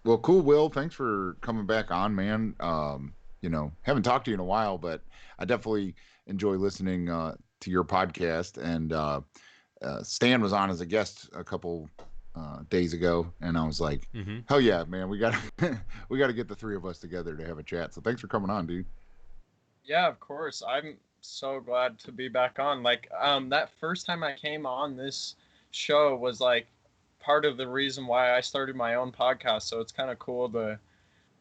Well, cool, Will. Thanks for coming back on, man. Haven't talked to you in a while, but I definitely enjoy listening to your podcast. And Stan was on as a guest a couple days ago, and I was like, Hmm. "Hell yeah, man! We got we got to get the three of us together to have a chat." So thanks for coming on, dude. Yeah, of course. I'm so glad to be back on. Like, that first time I came on this show was like part of the reason why I started my own podcast. So it's kind of cool to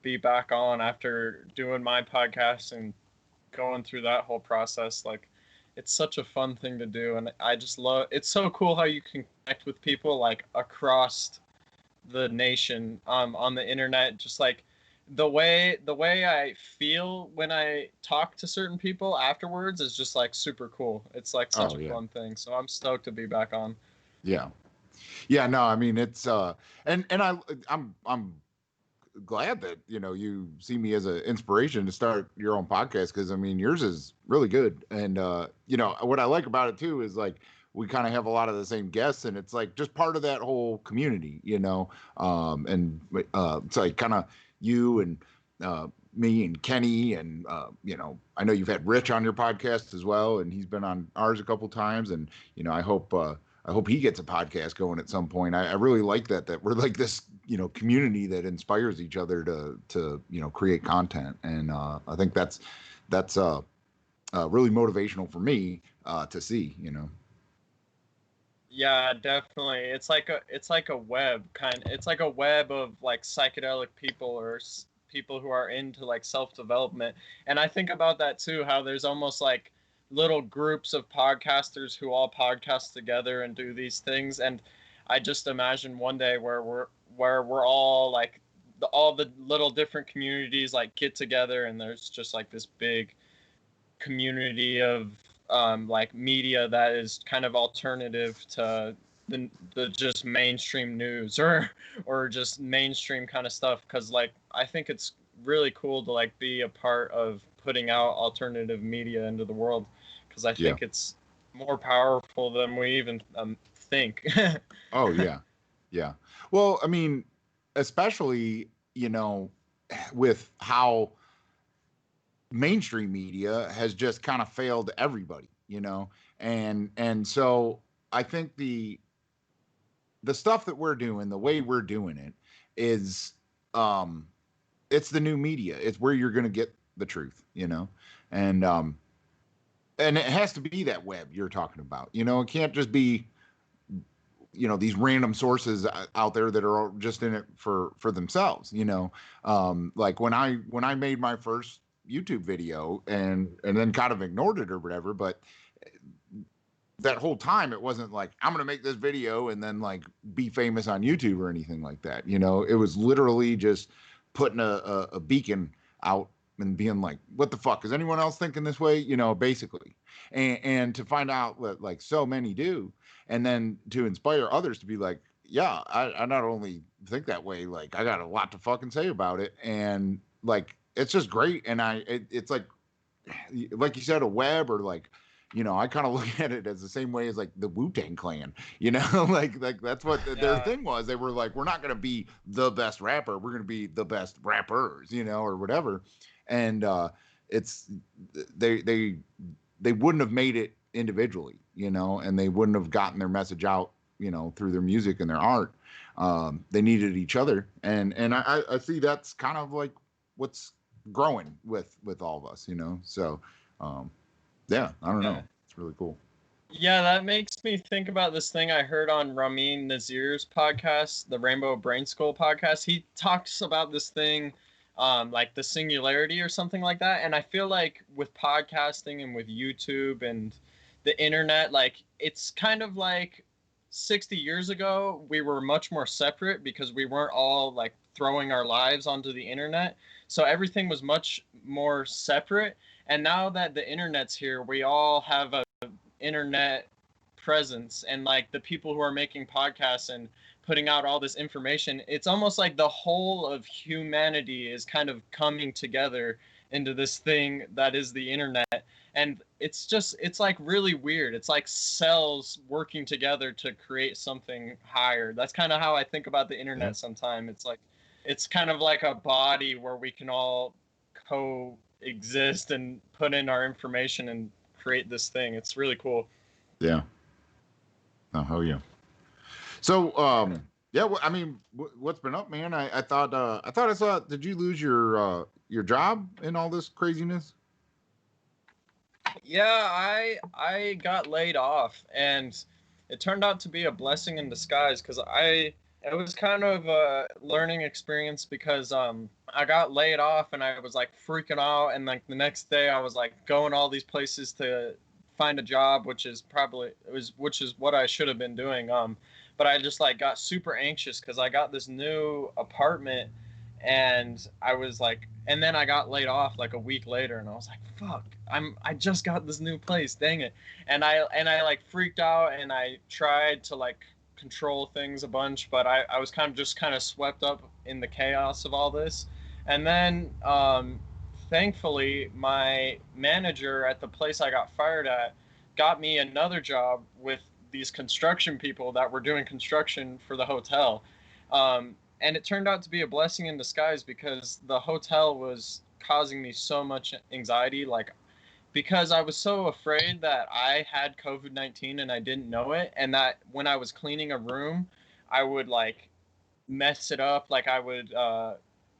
be back on after doing my podcast and going through that whole process. Like, it's such a fun thing to do, and I just love. It's so cool how you can connect with people like across the nation on the internet. Just like the way I feel when I talk to certain people afterwards is just like super cool. It's like such Oh a yeah, fun thing. So I'm stoked to be back on. yeah, yeah. No, I mean it's and I'm glad that you see me as an inspiration to start your own podcast, because I mean yours is really good. And what I like about it too is like we kind of have a lot of the same guests, and it's like just part of that whole community, and it's like kind of you and me and Kenny, and I know you've had Rich on your podcast as well, and he's been on ours a couple times. And I hope he gets a podcast going at some point. I really like that we're like this, community that inspires each other to create content. And I think that's really motivational for me to see. Yeah, definitely. It's like a web kind. It's like a web of like psychedelic people or people who are into like self development. And I think about that too. How there's almost like little groups of podcasters who all podcast together and do these things. And I just imagine one day where we're all like all the little different communities like get together and there's just like this big community of like media that is kind of alternative to the just mainstream news or just mainstream kind of stuff. Because like I think it's really cool to like be a part of putting out alternative media into the world, because I Yeah. think it's more powerful than we even think. Oh yeah. Yeah. Well, I mean, especially with how mainstream media has just kind of failed everybody. And so I think the stuff that we're doing, the way we're doing it, is um it's the new media. It's where you're going to get the truth. And and it has to be that web you're talking about. It can't just be these random sources out there that are just in it for themselves. Like when I made my first YouTube video and then kind of ignored it or whatever. But that whole time it wasn't like I'm gonna make this video and then like be famous on YouTube or anything like that. It was literally just putting a beacon out and being like, what the fuck is anyone else thinking this way? Basically. And to find out what like so many do, and then to inspire others to be like, yeah, I not only think that way, like I got a lot to fucking say about it. And like it's just great. And it's like you said, a web, or like I kind of look at it as the same way as like the Wu-Tang Clan, like that's what their Yeah. thing was. They were like, we're not going to be the best rapper, we're going to be the best rappers, or whatever. And it's they wouldn't have made it individually, and they wouldn't have gotten their message out, through their music and their art. They needed each other, and I see that's kind of like what's growing with all of us. So um, yeah, I don't Yeah. know. It's really cool. Yeah, that makes me think about this thing I heard on Ramin Nazir's podcast, the Rainbow Brain School podcast. He talks about this thing, like the singularity or something like that. And I feel like with podcasting and with YouTube and the internet, like it's kind of like 60 years ago, we were much more separate because we weren't all like throwing our lives onto the internet. So everything was much more separate. And now that the internet's here, we all have a internet presence, and like the people who are making podcasts and putting out all this information, it's almost like the whole of humanity is kind of coming together into this thing that is the internet. And it's like really weird. It's like cells working together to create something higher. That's kind of how I think about the Yeah. internet sometimes. It's like it's kind of like a body where we can all coexist and put in our information and create this thing. It's really cool. Yeah. Oh yeah. So yeah, I mean, what's been up, man? I thought I saw. Did you lose your job in all this craziness? Yeah, I got laid off, and it turned out to be a blessing in disguise because it was kind of a learning experience because I got laid off and I was like freaking out, and like the next day I was like going all these places to find a job, which is what I should have been doing. But I just like got super anxious because I got this new apartment, and I was like, and then I got laid off like a week later, and I was like, fuck, I just got this new place, dang it. And I like freaked out, and I tried to like control things a bunch, but I was kind of swept up in the chaos of all this. And then thankfully my manager at the place I got fired at got me another job with these construction people that were doing construction for the hotel. And it turned out to be a blessing in disguise because the hotel was causing me so much anxiety, like because I was so afraid that I had COVID-19 and I didn't know it, and that when I was cleaning a room, I would like mess it up, like I would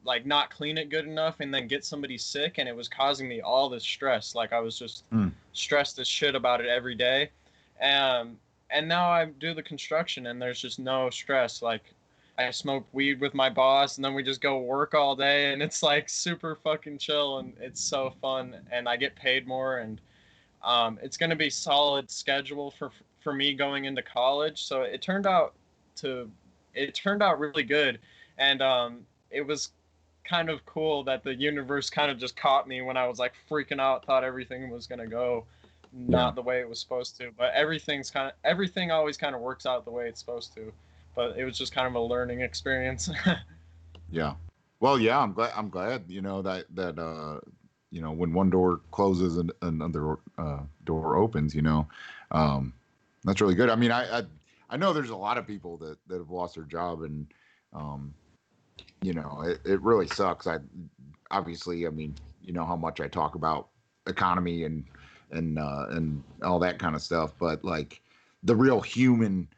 like not clean it good enough and then get somebody sick, and it was causing me all this stress. Like I was just stressed as shit about it every day. Um, and now I do the construction and there's just no stress. Like I smoke weed with my boss and then we just go work all day, and it's like super fucking chill and it's so fun, and I get paid more, and it's going to be solid schedule for me going into college. So to it turned out really good, and it was kind of cool that the universe kind of just caught me when I was like freaking out, thought everything was going to go Yeah. not the way it was supposed to, but everything always kind of works out the way it's supposed to. But it was just kind of a learning experience. Yeah. Well, yeah, I'm glad, when one door closes and another door opens, that's really good. I mean, I know there's a lot of people that have lost their job, and um, it really sucks. Obviously, I mean, you know how much I talk about economy and all that kind of stuff, but like the real human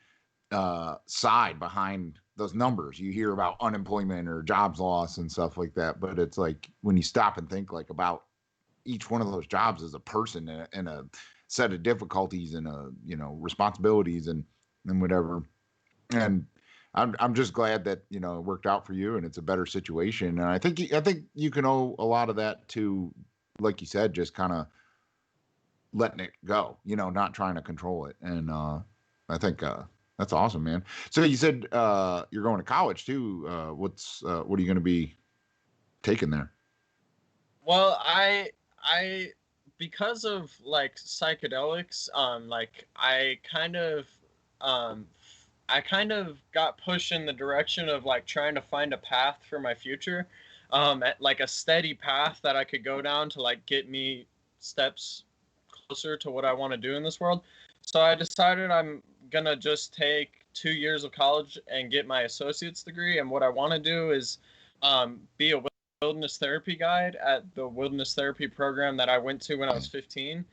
side behind those numbers. You hear about unemployment or jobs loss and stuff like that, but it's like when you stop and think like about each one of those jobs as a person and a set of difficulties and responsibilities and whatever. And I'm just glad that it worked out for you and it's a better situation. And I think you can owe a lot of that to, like you said, just kind of letting it go, not trying to control it. And I think that's awesome, man. So you said you're going to college too. What are you going to be taking there? Well, I because of like psychedelics, like um I kind of got pushed in the direction of like trying to find a path for my future, at like a steady path that I could go down to like get me steps closer to what I want to do in this world. So I decided I'm gonna just take 2 years of college and get my associate's degree. And what I want to do is be a wilderness therapy guide at the wilderness therapy program that I went to when I was 15,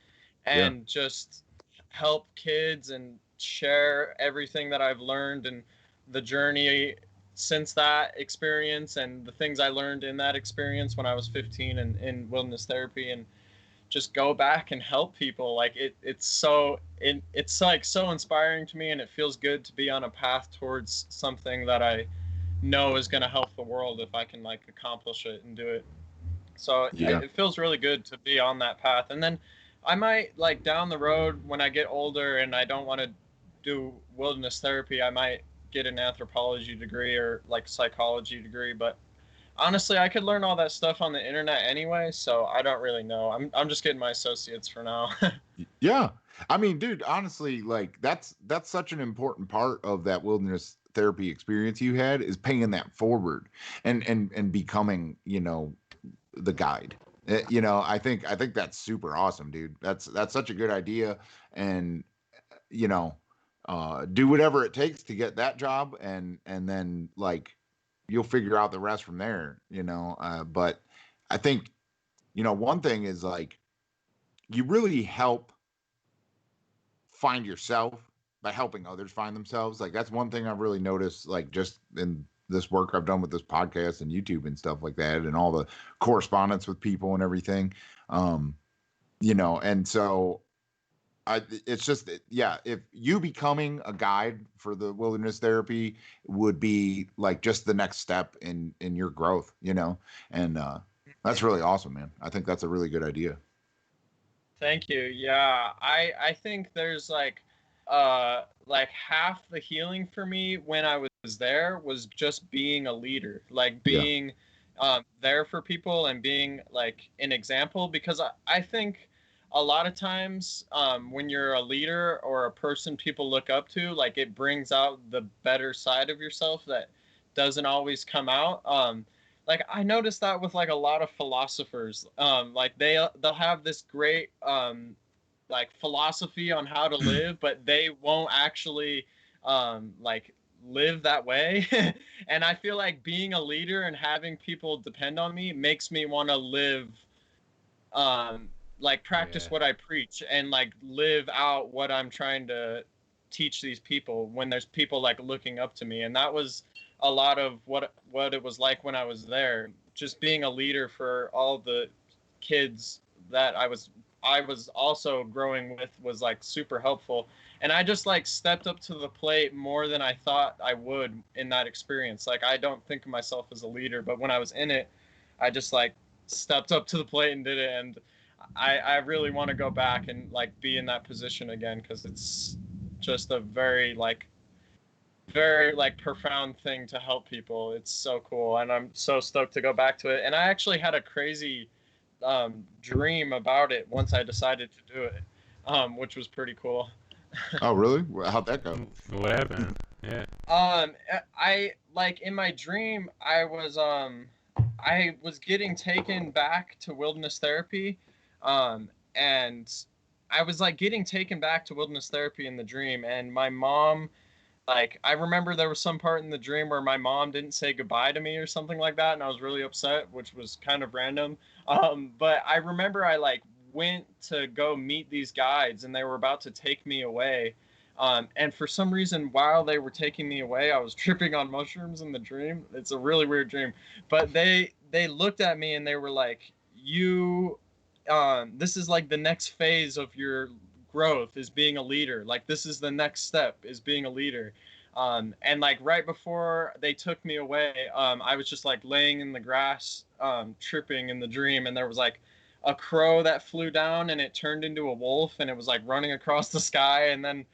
Yeah. and just help kids and share everything that I've learned and the journey since that experience and the things I learned in that experience when I was 15 and in wilderness therapy, and just go back and help people. Like it's like so inspiring to me, and it feels good to be on a path towards something that I know is going to help the world if I can like accomplish it and do it. So Yeah. it feels really good to be on that path. And then I might like down the road when I get older and I don't want to do wilderness therapy, I might get an anthropology degree or like psychology degree. But honestly, I could learn all that stuff on the internet anyway, so I don't really know. I'm just getting my associates for now. Yeah. I mean, dude, honestly, like that's such an important part of that wilderness therapy experience you had, is paying that forward and becoming, the guide. I think that's super awesome, dude. That's such a good idea. And do whatever it takes to get that job, and then like you'll figure out the rest from there, but I think, one thing is like you really help find yourself by helping others find themselves. Like that's one thing I've really noticed, like just in this work I've done with this podcast and YouTube and stuff like that, and all the correspondence with people and everything. And so it's just, yeah, if you becoming a guide for the wilderness therapy would be like just the next step in your growth, and that's really awesome, man. I think that's a really good idea. Thank you. Yeah, I think there's like half the healing for me when I was there was just being a leader, like Yeah. being there for people and being like an example, because I think a lot of times when you're a leader or a person people look up to, like it brings out the better side of yourself that doesn't always come out. Like I noticed that with like a lot of philosophers, like they'll have this great like philosophy on how to live, but they won't actually like live that way. And I feel like being a leader and having people depend on me makes me want to live like practice what I preach and like live out what I'm trying to teach these people when there's people like looking up to me. And that was a lot of what it was like when I was there, just being a leader for all the kids that I was also growing with was like super helpful. And I just like stepped up to the plate more than I thought I would in that experience. Like I don't think of myself as a leader, but when I was in it, I just like stepped up to the plate and did it. And I really want to go back and like be in that position again, because it's just a very like profound thing to help people. It's so cool, and I'm so stoked to go back to it. And I actually had a crazy dream about it once I decided to do it, which was pretty cool. Oh, really? How'd that go? What happened? Yeah. I like in my dream I was getting taken back to wilderness therapy, and I was like getting taken back to wilderness therapy in the dream, and my mom, like I remember there was some part in the dream where my mom didn't say goodbye to me or something like that, and I was really upset, which was kind of random. But I remember I like went to go meet these guides, and they were about to take me away. And for some reason, while they were taking me away, I was tripping on mushrooms in the dream. It's a really weird dream. But they looked at me and they were like, "You, this is like the next phase of your growth is being a leader. Like this is the next step is being a leader." And like right before they took me away, I was just like laying in the grass, tripping in the dream, and there was like a crow that flew down and it turned into a wolf and it was like running across the sky. And then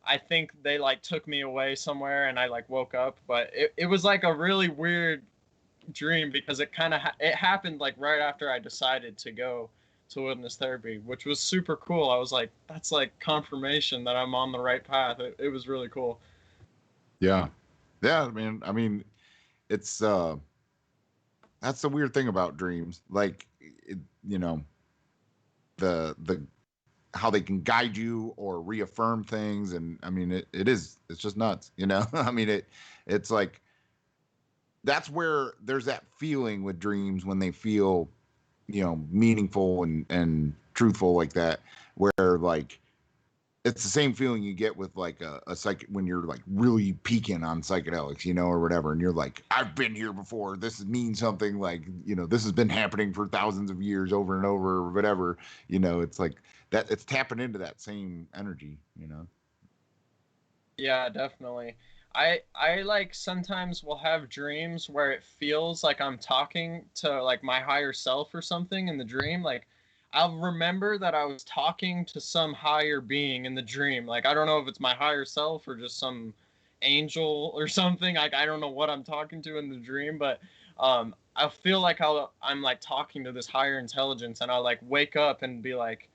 I think they like took me away somewhere and I like woke up, but it was like a really weird dream because it kind of it happened like right after I decided to go to wilderness therapy, which was super cool. I was like, that's like confirmation that I'm on the right path. It was really cool. Yeah. Yeah, man. I mean, it's that's the weird thing about dreams. Like you know, the how they can guide you or reaffirm things, and I mean it's just nuts, I mean it's like that's where there's that feeling with dreams when they feel meaningful and truthful like that, where like it's the same feeling you get with like a psych when you're like really peaking on psychedelics, or whatever, and you're like, I've been here before. This means something, like this has been happening for thousands of years, over and over, or whatever. It's like that. It's tapping into that same energy. Yeah, definitely. I like sometimes will have dreams where it feels like I'm talking to like my higher self or something in the dream. Like I'll remember that I was talking to some higher being in the dream. Like I don't know if it's my higher self or just some angel or something. Like I don't know what I'm talking to in the dream, but I feel like I'm like talking to this higher intelligence, and I'll like wake up and be like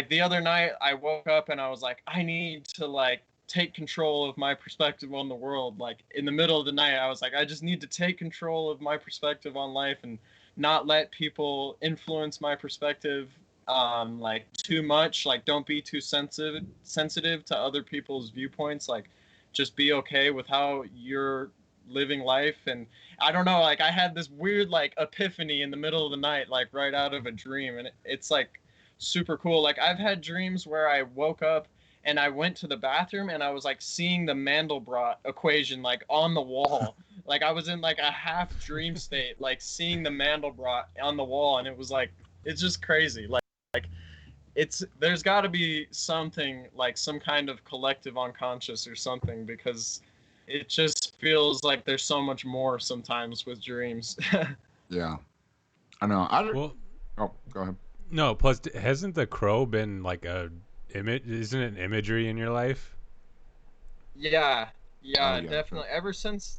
the other night I woke up and I was like, I need to like take control of my perspective on the world. Like in the middle of the night I was like, I just need to take control of my perspective on life and not let people influence my perspective like too much. Like don't be too sensitive to other people's viewpoints. Like just be okay with how you're living life. And I don't know, like I had this weird like epiphany in the middle of the night, like right out of a dream, and it's like super cool. Like I've had dreams where I woke up and I went to the bathroom and I was like seeing the Mandelbrot equation like on the wall. Like I was in like a half dream state, like seeing the Mandelbrot on the wall, and it was like it's just crazy. Like it's there's got to be something like some kind of collective unconscious or something, because it just feels like there's so much more sometimes with dreams. Yeah, I know. I don't. Well, Oh, go ahead. no. Plus, hasn't the crow been like a image? Isn't it imagery in your life? Yeah, Oh yeah, yeah, sure. definitely. Ever since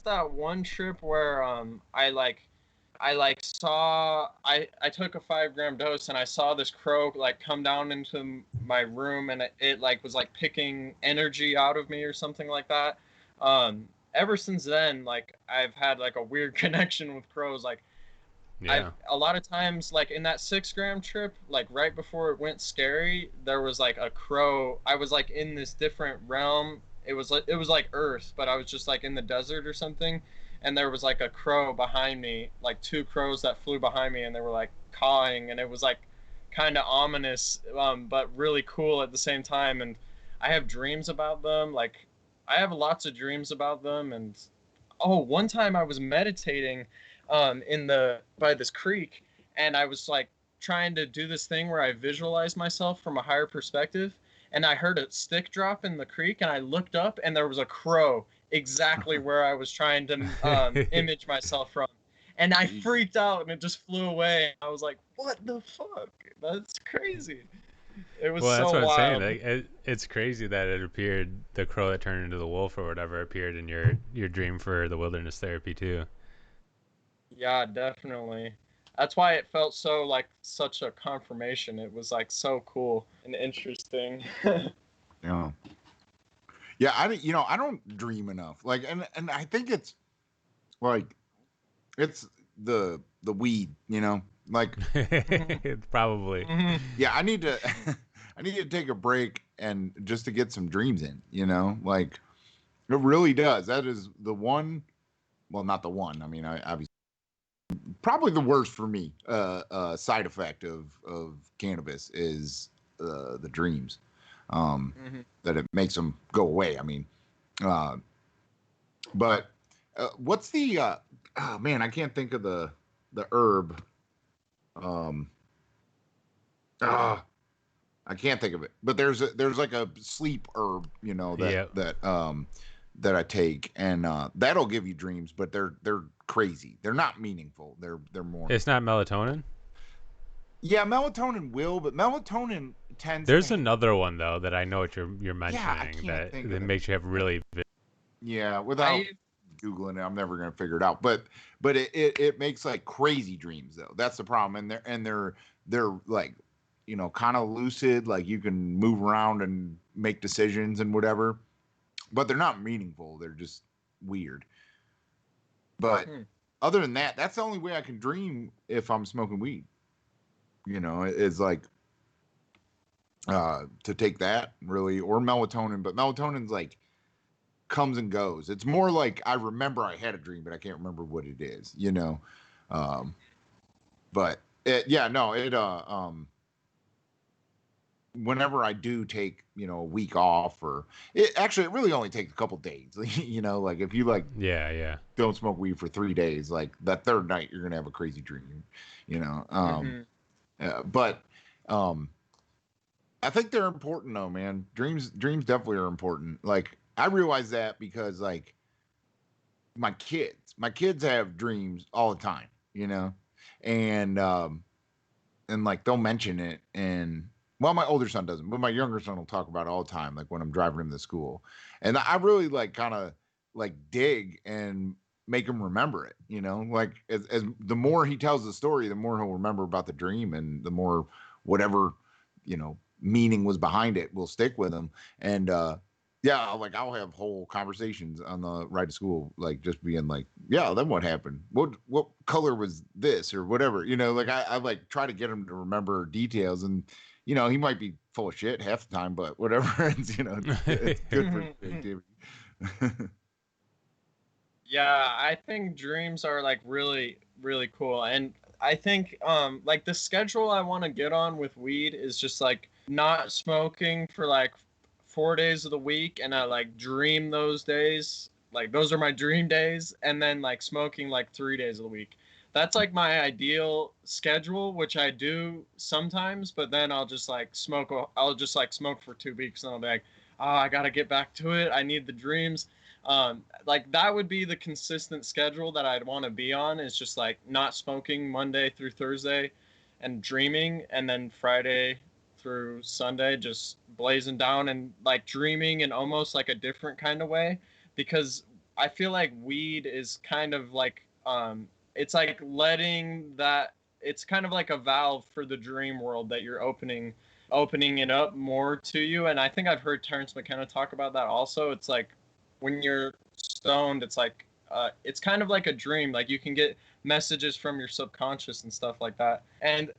that one trip where I saw I took a 5 gram dose and I saw this crow like come down into my room, and it like was like picking energy out of me or something like that. Ever since then, like I've had like a weird connection with crows. Like I've Yeah. a lot of times, like in that 6 gram trip, like right before it went scary, there was like a crow. I was like in this different realm. It was like Earth, but I was just like in the desert or something, and there was like a crow behind me, like 2 crows that flew behind me, and they were like cawing, and it was like kind of ominous, but really cool at the same time. And I have dreams about them. Like I have lots of dreams about them. And oh, one time I was meditating in the by this creek, and I was like trying to do this thing where I visualize myself from a higher perspective, and I heard a stick drop in the creek, and I looked up and there was a crow exactly where I was trying to image myself from. And I Jesus. freaked out and it just flew away. I was like, "What the fuck? That's crazy." It was Well, that's so what I'm saying. wild. Like, it's crazy that it appeared the crow that turned into the wolf or whatever appeared in your dream for the wilderness therapy too. Yeah, definitely. That's why it felt so like such a confirmation. It was like so cool and interesting. Yeah. Yeah, I don't dream enough. Like, and I think it's like it's the weed. Like, Probably. yeah, I need to I need to take a break and just to get some dreams in. Like it really does. That is the one. Well, not the one. I mean, I obviously probably the worst for me. Side effect of cannabis is the dreams. That it makes them go away. I mean, uh, but what's the oh man, I can't think of the herb. Um, ah, I can't think of it. But there's like a sleep herb, that Yeah. that I take, and that'll give you dreams, but they're crazy. They're not meaningful. They're more. It's not melatonin. Yeah, melatonin will, but melatonin tends There's to. another one though that I know what you're Yeah, I mentioning can't that think that of it. makes you have really Yeah, without I googling it, I'm never gonna figure it out. But it makes like crazy dreams though. That's the problem, and they're like, kind of lucid. Like you can move around and make decisions and whatever, but they're not meaningful. They're just weird. But hmm. other than that, that's the only way I can dream if I'm smoking weed. It's like to take that really or melatonin, but melatonin's like comes and goes. It's more like I remember I had a dream, but I can't remember what it is. Um, but yeah, no, whenever I do take, a week off or it really only takes a couple days, like if you like yeah. don't smoke weed for 3 days, like that third night, you're going to have a crazy dream, you know? But, um, I think they're important though, man. Dreams definitely are important. Like I realize that because like my kids have dreams all the time, you know, and like they'll mention it, and well, my older son doesn't, but my younger son will talk about it all the time, like when I'm driving him to school, and I really like kind of like dig and make him remember it, like as the more he tells the story, the more he'll remember about the dream, and the more whatever meaning was behind it will stick with him, and yeah, like I'll have whole conversations on the ride to school, like just being like, yeah, then what happened? What color was this or whatever? Like I like try to get him to remember details, and he might be full of shit half the time, but whatever. It's good for creativity. Yeah, I think dreams are like really, really cool. And I think like the schedule I want to get on with weed is just like not smoking for like 4 days of the week, and I like dream those days. Like those are my dream days, and then like smoking like 3 days of the week. That's like my ideal schedule, which I do sometimes, but then I'll just like smoke. I'll just like smoke for 2 weeks, and I'll be like, oh, I gotta get back to it. I need the dreams. Like that would be the consistent schedule that I'd want to be on, is just like not smoking Monday through Thursday and dreaming, and then Friday through Sunday just blazing down and like dreaming in almost like a different kind of way, because I feel like weed is kind of like it's like letting that, it's kind of like a valve for the dream world that you're opening it up more to you. And I think I've heard Terrence McKenna talk about that also. It's like when you're stoned, it's like it's kind of like a dream. Like you can get messages from your subconscious and stuff like that. And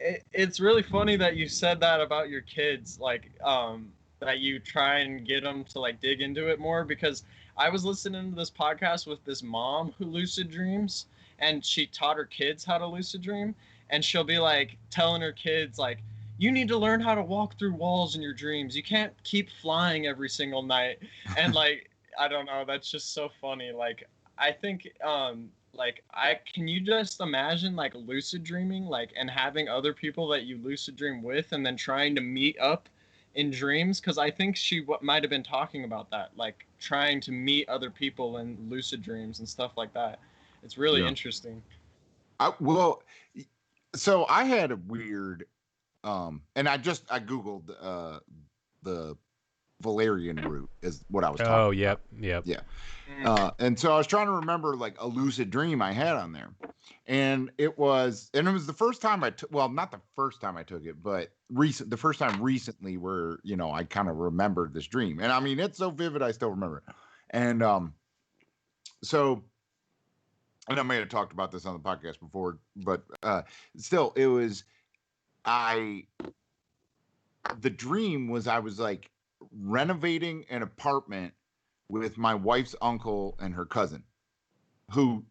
it's really funny that you said that about your kids, like that you try and get them to like dig into it more, because I was listening to this podcast with this mom who lucid dreams, and she taught her kids how to lucid dream, and she'll be like telling her kids like, you need to learn how to walk through walls in your dreams. You can't keep flying every single night. And like, I don't know, that's just so funny. Like, I think like I can you just imagine like lucid dreaming, like, and having other people that you lucid dream with, and then trying to meet up in dreams, because I think she might have been talking about that, like trying to meet other people in lucid dreams and stuff like that. It's really Yeah. interesting. Well, so I had a weird, and I Googled the Valerian root is what I was talking Oh, about. yep, yep. Yeah. And so I was trying to remember like a lucid dream I had on there. And it was the first time I took, well, not the first time I took it, but the first time recently where, I kind of remembered this dream. And I mean, it's so vivid, I still remember it. And so, and I may have talked about this on the podcast before, but still, I, the dream was I was like renovating an apartment with my wife's uncle and her cousin, who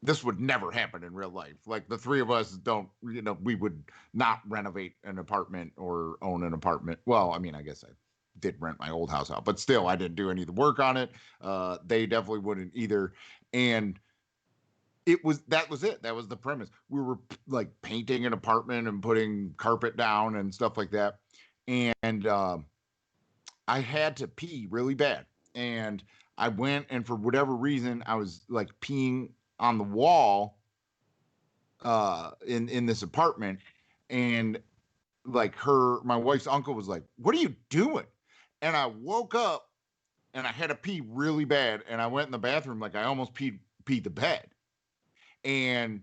this would never happen in real life. Like the three of us don't, we would not renovate an apartment or own an apartment. Well, I mean, I guess I did rent my old house out, but still, I didn't do any of the work on it. They definitely wouldn't either. And that was it. That was the premise. We were like painting an apartment and putting carpet down and stuff like that. And I had to pee really bad. And I went, and for whatever reason, I was like peeing on the wall in this apartment. And like my wife's uncle was like, "What are you doing?" And I woke up and I had to pee really bad. And I went in the bathroom, like I almost peed the bed. And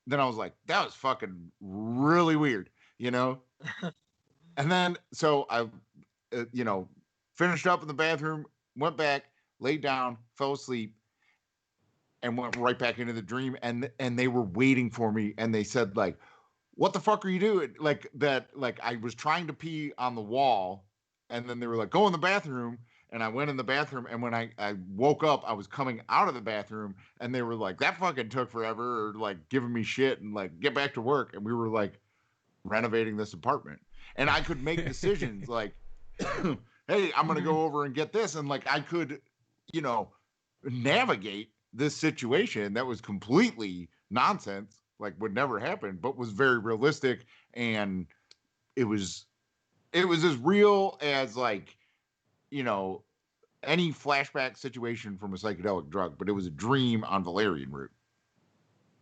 then I was like, that was fucking really weird, And then so I, finished up in the bathroom, went back, laid down, fell asleep, and went right back into the dream. And they were waiting for me, and they said like, "What the fuck are you doing?" Like that, like I was trying to pee on the wall, and then they were like, "Go in the bathroom." And I went in the bathroom, and when I woke up, I was coming out of the bathroom, and they were like, "That fucking took forever," or like giving me shit, and like, "Get back to work." And we were like renovating this apartment, and I could make decisions like, "Hey, I'm gonna go over and get this," and like I could, navigate this situation that was completely nonsense, like would never happen, but was very realistic, and it was as real as like, any flashback situation from a psychedelic drug, but it was a dream on valerian root.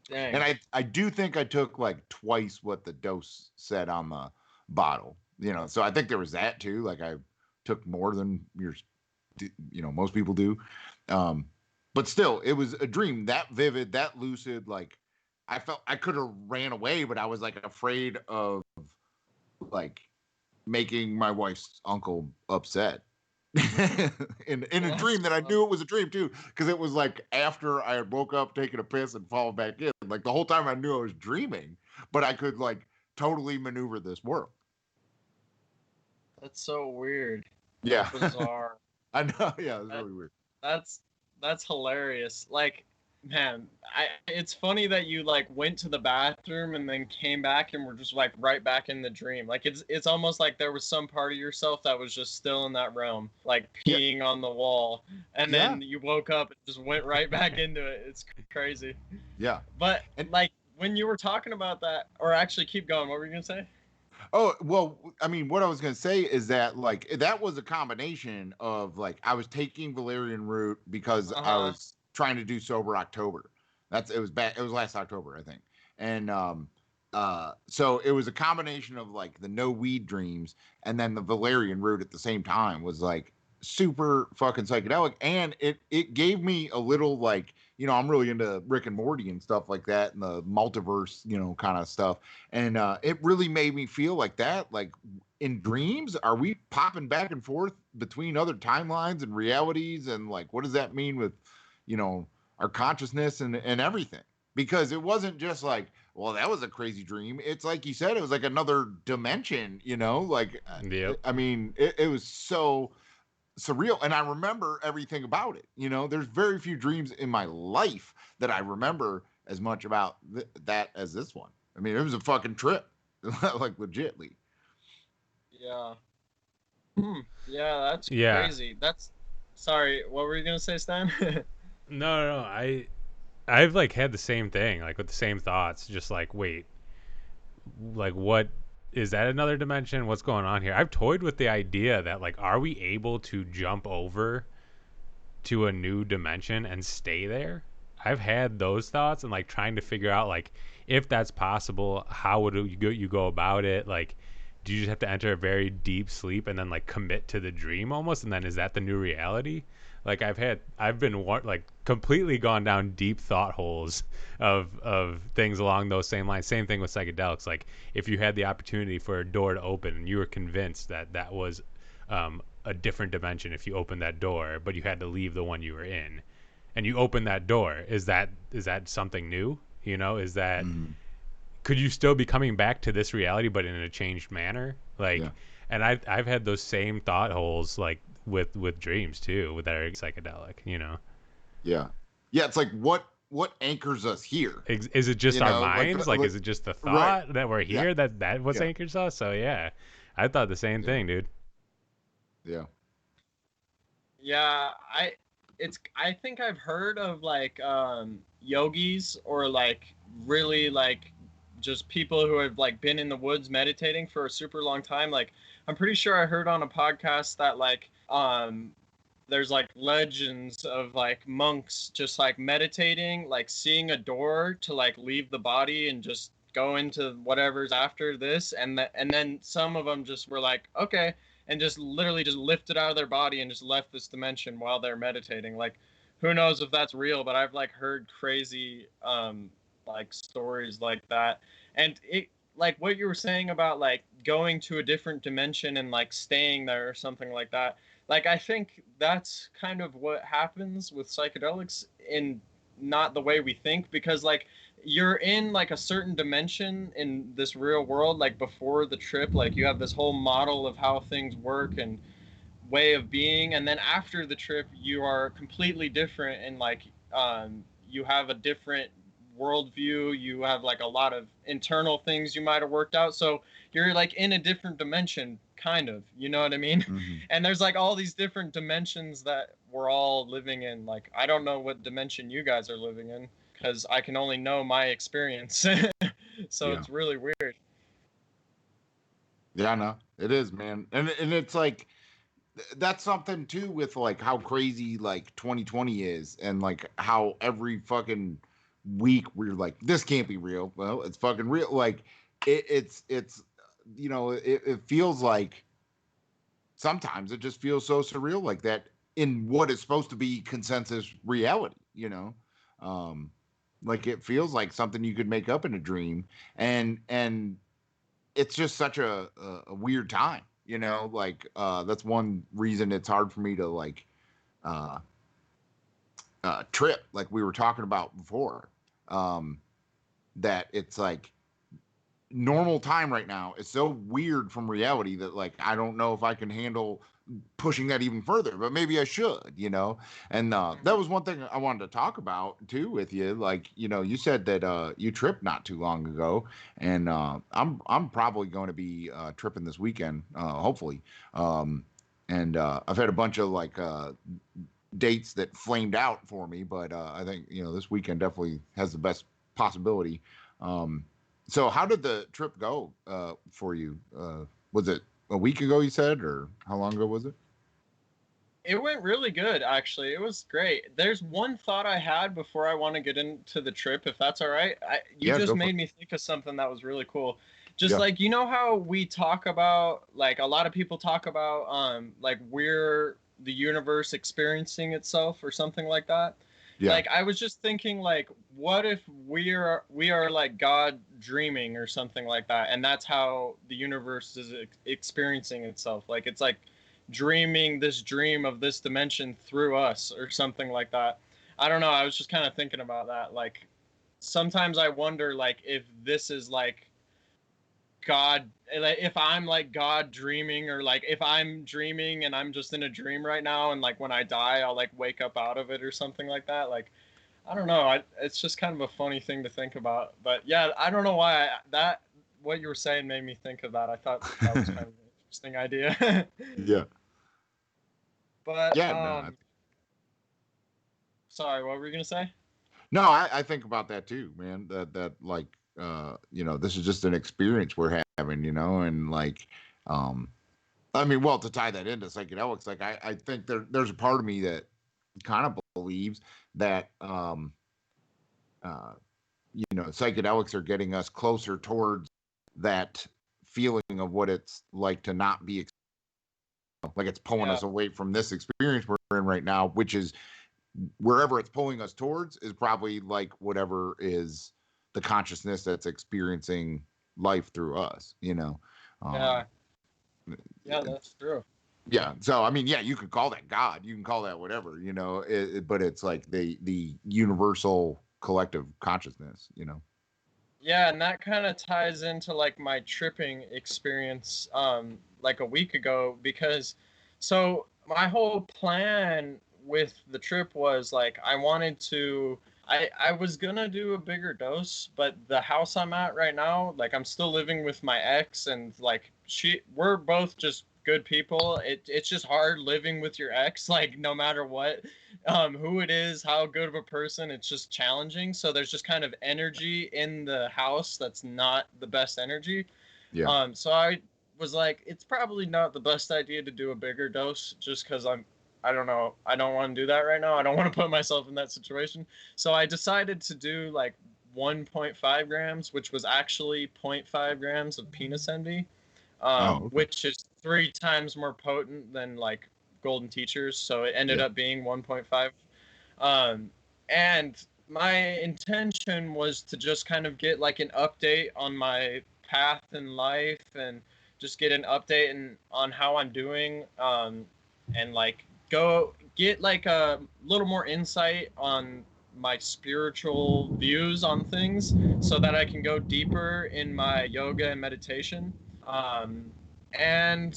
Dang. And I do think I took like twice what the dose said on the bottle, so I think there was that too. Like I took more than most people do. But still, it was a dream that vivid, that lucid. Like I felt I could have ran away, but I was like afraid of like making my wife's uncle upset. in a dream that I knew it was a dream too, because it was like after I had woke up, taken a piss, and fallen back in. Like the whole time I knew I was dreaming, but I could like totally maneuver this world. That's so weird. Yeah. Bizarre. I know. Yeah, it was really weird. That's That's hilarious. Like, man, it's funny that you like went to the bathroom and then came back and were just like right back in the dream. Like it's almost like there was some part of yourself that was just still in that realm, like Yeah. peeing on the wall, and Yeah. then you woke up and just went right back into it. It's crazy. Yeah. But And like when you were talking about that, or actually keep going. What were you gonna say? oh, well, I mean, what I was going to say is that like that was a combination of like I was taking valerian root because Uh I huh. was trying to do sober October. It was back, it was last October, I think. And so it was a combination of like the no weed dreams and then the valerian root at the same time was like super fucking psychedelic, and it gave me a little like, you know, I'm really into Rick and Morty and stuff like that and the multiverse, you know, kind of stuff. And it really made me feel like that, like in dreams, are we popping back and forth between other timelines and realities, and like what does that mean with, you know, our consciousness and everything? Because it wasn't just like, well, that was a crazy dream. It's like you said, it was like another dimension, you know, like Yep. I mean, it was so surreal, and I remember everything about it. You know, there's very few dreams in my life that I remember as much about that as this one. I mean, it was a fucking trip, like legitly. Yeah. Hmm. Yeah, that's Yeah. crazy. That's sorry. What were you gonna say, Stan? No. I've like had the same thing, like with the same thoughts. Just like, wait, like what is that another dimension? What's going on here? I've toyed with the idea that like, are we able to jump over to a new dimension and stay there? I've had those thoughts and like trying to figure out like if that's possible, how would you go about it? Like, do you just have to enter a very deep sleep and then like commit to the dream almost, and then is that the new reality? Like I've been like completely gone down deep thought holes of things along those same lines. Same thing with psychedelics. Like if you had the opportunity for a door to open and you were convinced that that was a different dimension if you opened that door, but you had to leave the one you were in, and you open that door, is that something new? You know, is that, Mm, could you still be coming back to this reality but in a changed manner? yeah, Like, and I've had those same thought holes like with dreams too, with that are psychedelic. You know, yeah, yeah. It's like what anchors us here? is it just You our know, minds? Like, is it just the right? thought that we're Yeah, here that what's yeah, anchors us? So yeah, I thought the same yeah, thing, dude. yeah. Yeah, I think I've heard of like yogis or like really like just people who have like been in the woods meditating for a super long time. Like I'm pretty sure I heard on a podcast that like there's like legends of like monks just like meditating, like seeing a door to like leave the body and just go into whatever's after this, and then some of them just were like, okay, and just literally just lifted out of their body and just left this dimension while they're meditating. Like, who knows if that's real? But I've like heard crazy like stories like that, and it like what you were saying about like going to a different dimension and like staying there or something like that. Like I think that's kind of what happens with psychedelics in not the way we think, because like you're in like a certain dimension in this real world like before the trip, like you have this whole model of how things work and way of being, and then after the trip you are completely different, and like you have a different worldview, you have like a lot of internal things you might have worked out, so you're like in a different dimension kind of, you know what I mean? Hmm. And there's like all these different dimensions that we're all living in. Like I don't know what dimension you guys are living in because I can only know my experience. So Yeah, it's really weird. yeah. No, it is, man, and it's like that's something too with like how crazy like 2020 is, and like how every fucking week we're like, this can't be real. Well, it's fucking real. Like it's you know, it feels like sometimes it just feels so surreal like that in what is supposed to be consensus reality, you know. um like it feels like something you could make up in a dream, and it's just such a weird time, you know. Like that's one reason it's hard for me to like uh trip, like we were talking about before. um that it's like normal time right now is so weird from reality that like I don't know if I can handle pushing that even further, but maybe I should, you know. And that was one thing I wanted to talk about too with you. Like, you know, you said that you tripped not too long ago, and I'm probably going to be tripping this weekend, hopefully. And I've had a bunch of like dates that flamed out for me, but I think you know this weekend definitely has the best possibility. Um, so how did the trip go for you? Was it a week ago you said, or how long ago was it? It went really good, actually. It was great. There's one thought I had before I want to get into the trip, if that's all right. You Yeah, just go for made it. me think of something that was really cool. Just Yeah, like, you know how we talk about, like, a lot of people talk about, like, we're the universe experiencing itself or something like that. yeah, Like, I was just thinking, like, what if we are like God dreaming or something like that, and that's how the universe is experiencing itself. Like, it's like dreaming this dream of this dimension through us or something like that. I don't know. I was just kind of thinking about that. Like sometimes I wonder like if this is like God, like if I'm like God dreaming, or like if I'm dreaming and I'm just in a dream right now, and like when I die I'll like wake up out of it or something like that. Like I don't know. It's just kind of a funny thing to think about. But yeah, I don't know why that what you were saying made me think of that. I thought that was kind of an interesting idea. yeah, But yeah. No, sorry, what were you gonna say? no, I think about that too, man. That like you know, this is just an experience we're having, you know, and like I mean, well, to tie that into psychedelics, like I think there's a part of me that kind of believes that uh you know, psychedelics are getting us closer towards that feeling of what it's like to not be like it's pulling Yeah, us away from this experience we're in right now, which is wherever it's pulling us towards is probably like whatever is the consciousness that's experiencing life through us, you know. um yeah, yeah. That's true. yeah, so I mean, yeah, you could call that God, you can call that whatever, you know, but it's like the universal collective consciousness, you know. Yeah, and that kind of ties into like my tripping experience like a week ago, because so my whole plan with the trip was like I was gonna do a bigger dose, but the house I'm at right now, like I'm still living with my ex, and like we're both just good people. It's just hard living with your ex, like no matter what, who it is, how good of a person, it's just challenging. So there's just kind of energy in the house that's not the best energy. Yeah, So I was like, it's probably not the best idea to do a bigger dose, just because I don't know, I don't want to do that right now. I don't want to put myself in that situation. So I decided to do like 1.5 grams, which was actually zero point 0.5 grams of penis envy, oh, okay. which is 3 times more potent than like golden teachers. So it ended Yeah, up being 1.5. Um, and my intention was to just kind of get like an update on my path in life, and just get an update on how I'm doing, and like go get like a little more insight on my spiritual views on things, so that I can go deeper in my yoga and meditation. Um, and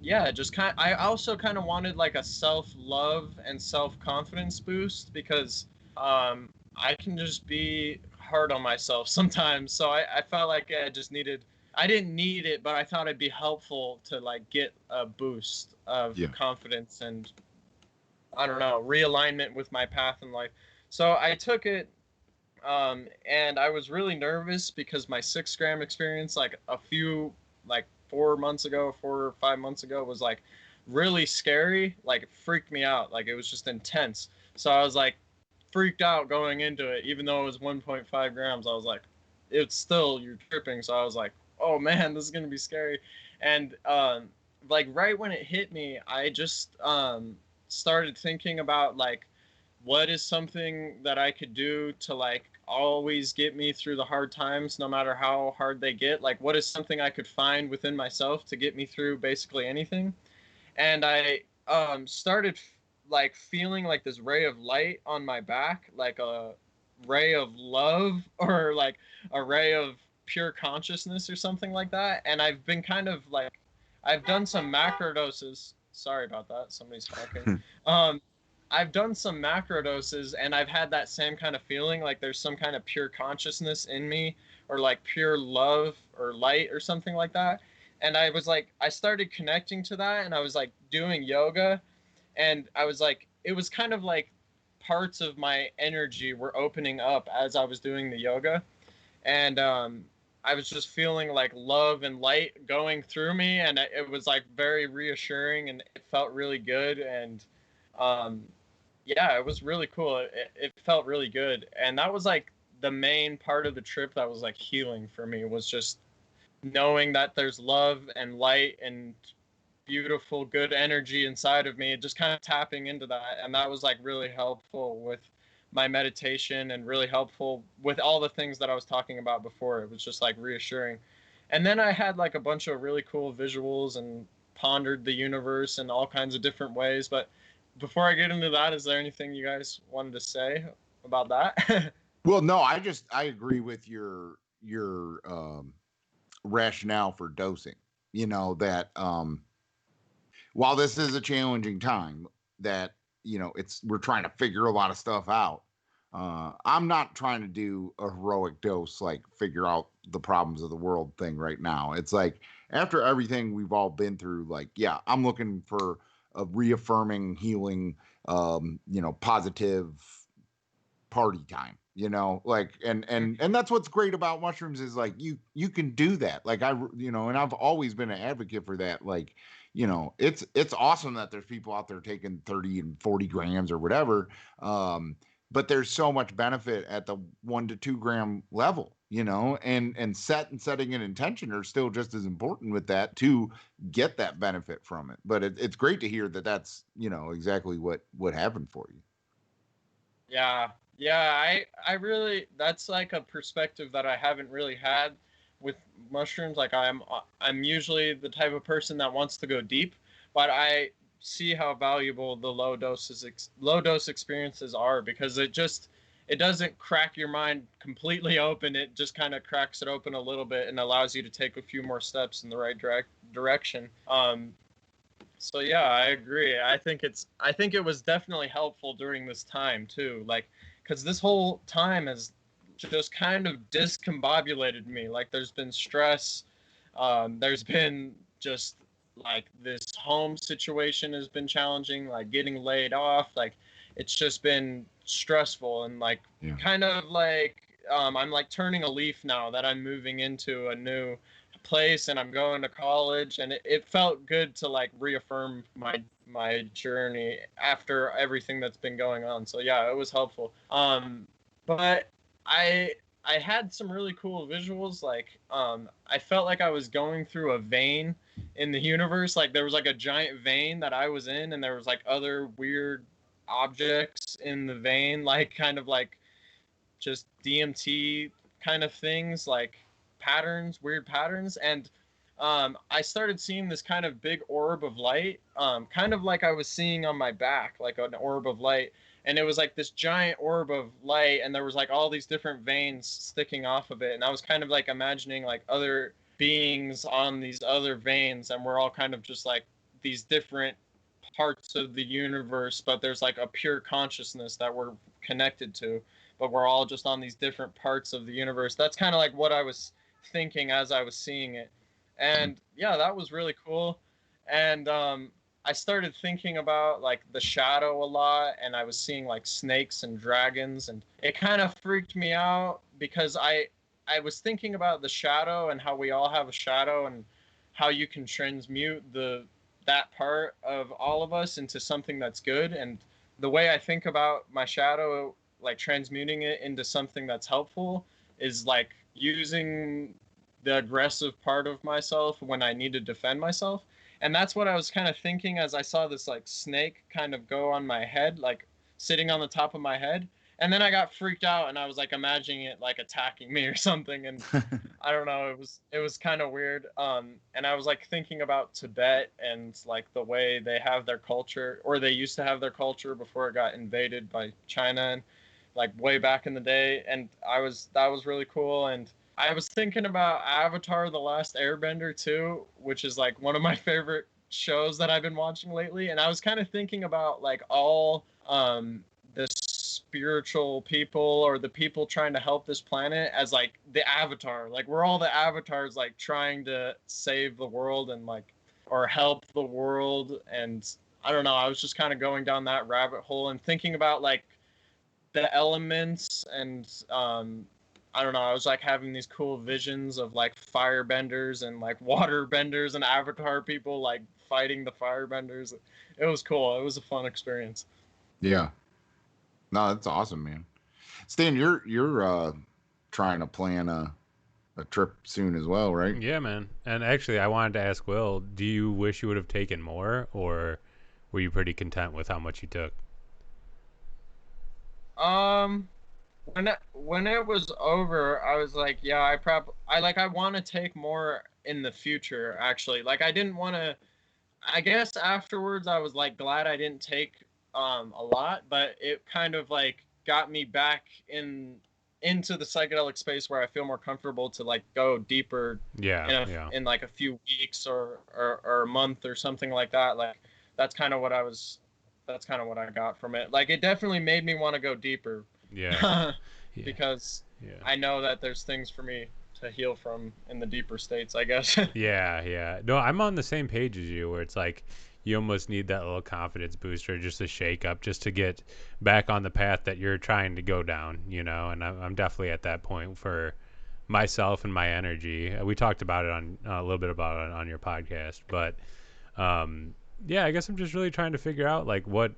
yeah, just I also kind of wanted like a self-love and self-confidence boost, because I can just be hard on myself sometimes. So I felt like I didn't need it, but I thought it'd be helpful to like get a boost of yeah, confidence and, I don't know, realignment with my path in life. So I took it, and I was really nervous because my 6 gram experience, like a few, like 4 months ago, 4 or 5 months ago, was like really scary. Like it freaked me out. Like it was just intense. So I was like freaked out going into it, even though it was 1.5 grams. I was like, it's still, you're tripping. So I was like, oh man, this is gonna be scary. And like right when it hit me, I just started thinking about like what is something that I could do to like always get me through the hard times, no matter how hard they get. Like, what is something I could find within myself to get me through basically anything? And I started like feeling like this ray of light on my back, like a ray of love or like a ray of pure consciousness or something like that. And I've been kind of like, I've done some macro doses. Sorry about that. Somebody's talking. I've done some macro doses and I've had that same kind of feeling, like there's some kind of pure consciousness in me, or like pure love or light or something like that. And I was like, I started connecting to that, and I was like doing yoga, and I was like, it was kind of like parts of my energy were opening up as I was doing the yoga. And I was just feeling like love and light going through me, and it was like very reassuring, and it felt really good. And um, yeah, it was really cool. It felt really good, and that was like the main part of the trip that was like healing for me, was just knowing that there's love and light and beautiful, good energy inside of me, just kind of tapping into that. And that was like really helpful with my meditation, and really helpful with all the things that I was talking about before. It was just like reassuring. And then I had like a bunch of really cool visuals and pondered the universe in all kinds of different ways. But before I get into that, is there anything you guys wanted to say about that? Well, no, I agree with your rationale for dosing. You know, that while this is a challenging time, that, you know, we're trying to figure a lot of stuff out. I'm not trying to do a heroic dose, like figure out the problems of the world thing right now. It's like, after everything we've all been through, like, yeah, I'm looking for a reaffirming, healing, you know, positive party time, you know, like, and that's what's great about mushrooms, is like, you can do that. Like, you know, and I've always been an advocate for that. Like, you know, it's awesome that there's people out there taking 30 and 40 grams or whatever. But there's so much benefit at the 1 to 2 gram level, you know, and setting an intention are still just as important with that, to get that benefit from it. But it's great to hear that that's, you know, exactly what happened for you. Yeah. I really, that's like a perspective that I haven't really had with mushrooms. Like, I'm usually the type of person that wants to go deep, but I see how valuable the low dose experiences are, because it doesn't crack your mind completely open. It just kind of cracks it open a little bit and allows you to take a few more steps in the right direction. So yeah, I agree. I think it was definitely helpful during this time too. Like, because this whole time has just kind of discombobulated me. Like, there's been stress. There's been just like this home situation has been challenging, like getting laid off. Like, it's just been stressful, and like, Yeah. kind of like, I'm like turning a leaf now that I'm moving into a new place and I'm going to college, and it felt good to like reaffirm my journey after everything that's been going on. So yeah, it was helpful. But I had some really cool visuals. Like, I felt like I was going through a vein in the universe. Like, there was like a giant vein that I was in, and there was like other weird objects in the vein, like kind of like just DMT kind of things, like weird patterns. And I started seeing this kind of big orb of light, kind of like I was seeing on my back, like an orb of light. And it was like this giant orb of light, and there was like all these different veins sticking off of it. And I was kind of like imagining like other beings on these other veins, and we're all kind of just like these different parts of the universe, but there's like a pure consciousness that we're connected to, but we're all just on these different parts of the universe. That's kind of like what I was thinking as I was seeing it. And yeah, that was really cool. And I started thinking about like the shadow a lot, and I was seeing like snakes and dragons, and it kind of freaked me out, because I was thinking about the shadow and how we all have a shadow, and how you can transmute that part of all of us into something that's good. And the way I think about my shadow, like transmuting it into something that's helpful, is like using the aggressive part of myself when I need to defend myself. And that's what I was kind of thinking as I saw this like snake kind of go on my head, like sitting on the top of my head. And then I got freaked out, and I was like imagining it like attacking me or something. And I don't know, it was kind of weird. And I was like thinking about Tibet, and like the way they have their culture, or they used to have their culture before it got invaded by China, and like way back in the day. And that was really cool. And I was thinking about Avatar: The Last Airbender too, which is like one of my favorite shows that I've been watching lately, and I was kind of thinking about like all the spiritual people or the people trying to help this planet as like the Avatar. Like we're all the avatars like trying to save the world and like or help the world, and I don't know, I was just kind of going down that rabbit hole and thinking about like the elements and I don't know, I was like having these cool visions of like firebenders and like water benders and avatar people like fighting the firebenders. It was cool. It was a fun experience. Yeah. No, that's awesome, man. Stan, you're trying to plan a trip soon as well, right? Yeah, man. And actually, I wanted to ask Will, do you wish you would have taken more, or were you pretty content with how much you took? Um, when it was over, I was like, yeah, I want to take more in the future. Actually, like I didn't want to. I guess afterwards, I was like glad I didn't take a lot, but it kind of like got me back into the psychedelic space where I feel more comfortable to like go deeper Yeah. in like a few weeks or a month or something like that. Like that's kind of what I got from it. Like it definitely made me want to go deeper. Yeah. Yeah. Because Yeah. I know that there's things for me to heal from in the deeper states, I guess. Yeah. No, I'm on the same page as you, where it's like you almost need that little confidence booster, just a shake up, just to get back on the path that you're trying to go down, you know. And I'm definitely at that point for myself and my energy. We talked about it on a little bit about it on your podcast, but yeah, I guess I'm just really trying to figure out like what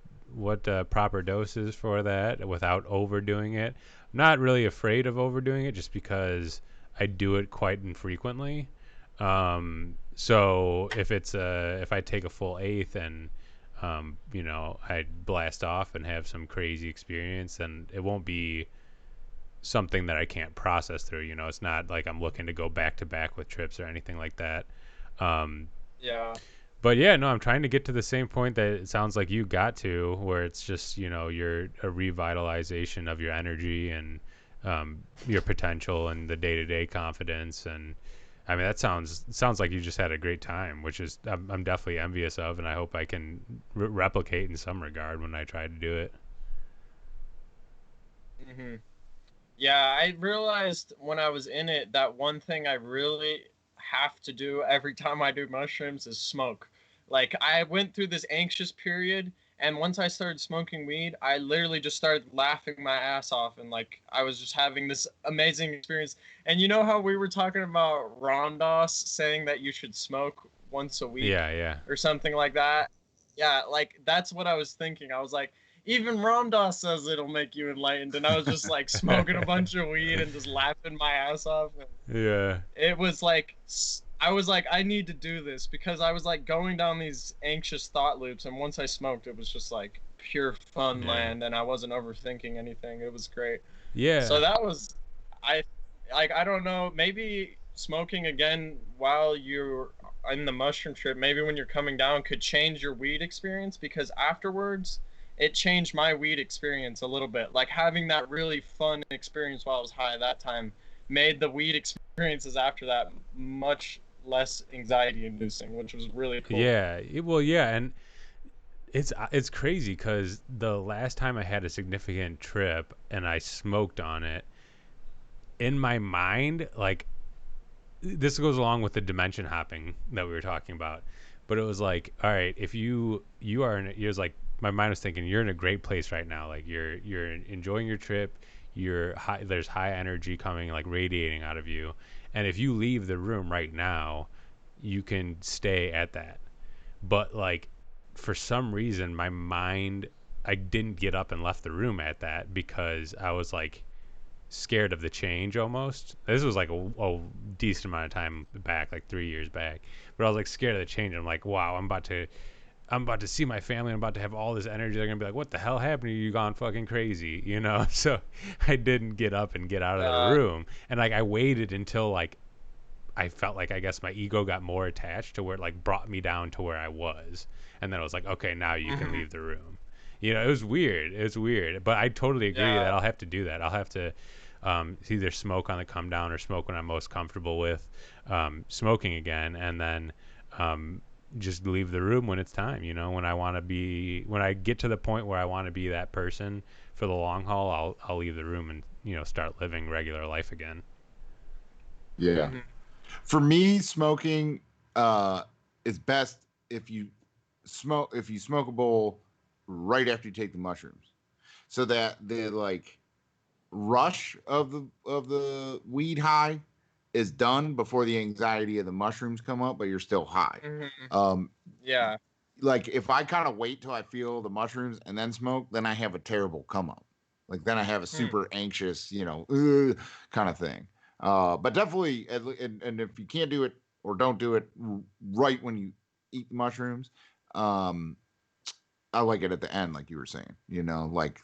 proper dose is for that without overdoing it. I'm not really afraid of overdoing it, just because I do it quite infrequently. So if I take a full eighth and you know, I blast off and have some crazy experience, then it won't be something that I can't process through. You know, it's not like I'm looking to go back to back with trips or anything like that. Um, Yeah. but yeah, no, I'm trying to get to the same point that it sounds like you got to, where it's just, you know, you're a revitalization of your energy and your potential and the day-to-day confidence. And I mean, that sounds like you just had a great time, which is I'm definitely envious of, and I hope I can replicate in some regard when I try to do it. Hmm. Yeah, I realized when I was in it that one thing I really have to do every time I do mushrooms is smoke. Like I went through this anxious period, and once I started smoking weed, I literally just started laughing my ass off, and like I was just having this amazing experience. And you know how we were talking about Rondos saying that you should smoke once a week Yeah. or something like that? Yeah, like that's what I was thinking. I was like, even Ram Dass says it'll make you enlightened, and I was just like smoking a bunch of weed and just laughing my ass off. And Yeah. it was like I was like, I need to do this because I was like going down these anxious thought loops, and once I smoked, it was just like pure fun Yeah. land, and I wasn't overthinking anything. It was great. So Yeah. that was, I like, I don't know, maybe smoking again while you're in the mushroom trip, maybe when you're coming down, could change your weed experience, because afterwards it changed my weed experience a little bit. Like having that really fun experience while I was high that time made the weed experiences after that much less anxiety inducing, which was really cool. Yeah. Well, yeah, and it's crazy because the last time I had a significant trip and I smoked on it, in my mind, like this goes along with the dimension hopping that we were talking about, but it was like, all right, if you are in, it was like my mind was thinking you're in a great place right now, like you're enjoying your trip, you're high, there's high energy coming like radiating out of you, and if you leave the room right now, you can stay at that. But like for some reason my mind, I didn't get up and left the room at that because I was like scared of the change almost. This was like a decent amount of time back, like 3 years back. But I was like scared of the change. I'm like, wow, I'm about to see my family. I'm about to have all this energy. They're gonna be like, what the hell happened to you? You gone fucking crazy, you know? So I didn't get up and get out of the Uh, room. And like I waited until like I felt like, I guess my ego got more attached to where it like brought me down to where I was. And then I was like, okay, now you can mhm. leave the room. You know, it was weird. It was weird. But I totally agree that Yeah. I'll have to do that. I'll have to It's either smoke on the come down or smoke when I'm most comfortable with smoking again, and then just leave the room when it's time. You know, when I get to the point where I want to be that person for the long haul, I'll leave the room and start living regular life again. Yeah. Mhm. For me, smoking is best if you smoke a bowl right after you take the mushrooms, so that the like rush of the weed high is done before the anxiety of the mushrooms come up, but you're still high. Mhm. Um, Yeah. like if I kind of wait till I feel the mushrooms and then smoke, then I have a terrible come up. Like then I have a Hmm. super anxious, kind of thing. But definitely, and if you can't do it or don't do it right when you eat the mushrooms, um, I like it at the end, like you were saying, like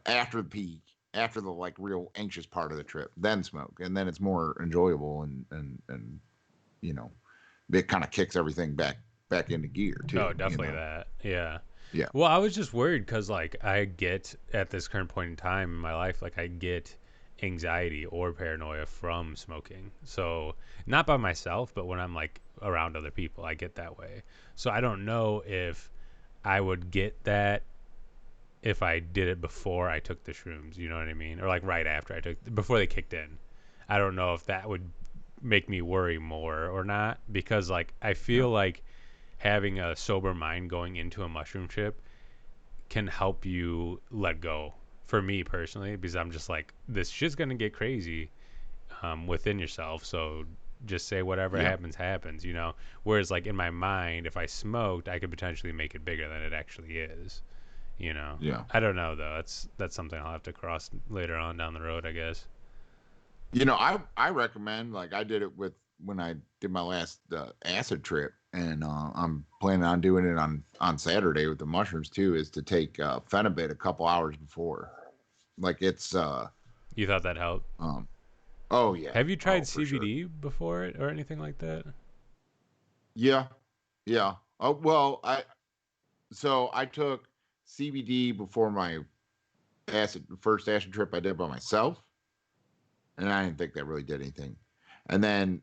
after the peak, after the like real anxious part of the trip, then smoke, and then it's more enjoyable and you know it kind of kicks everything back into gear Oh, too. definitely that. Yeah. Yeah, Well, I was just worried because, like, I get at this current point in time in my life, like, I get anxiety or paranoia from smoking. So, not by myself, but when I'm, like, around other people, I get that way. So, I don't know if I would get that if I did it before I took the shrooms, you know what I mean? Or, like, right after before they kicked in. I don't know if that would make me worry more or not because, like, I yeah, feel like having a sober mind going into a mushroom trip can help you let go. For me personally, because I'm just like, this shit's gonna get crazy within yourself. So just say whatever yeah, happens, happens. Whereas like in my mind, if I smoked, I could potentially make it bigger than it actually is. yeah. I don't know though. That's something I'll have to cross later on down the road, I guess. I recommend, like I did it with when I did my last acid trip, and I'm planning on doing it on Saturday with the mushrooms too. Is to take Phenibut a couple hours before. Like it's You thought that helped? um oh yeah, Have you tried oh for sure. CBD before it or anything like that? Yeah, yeah. Oh well, I took CBD before my first acid trip I did by myself, and I didn't think that really did anything. And then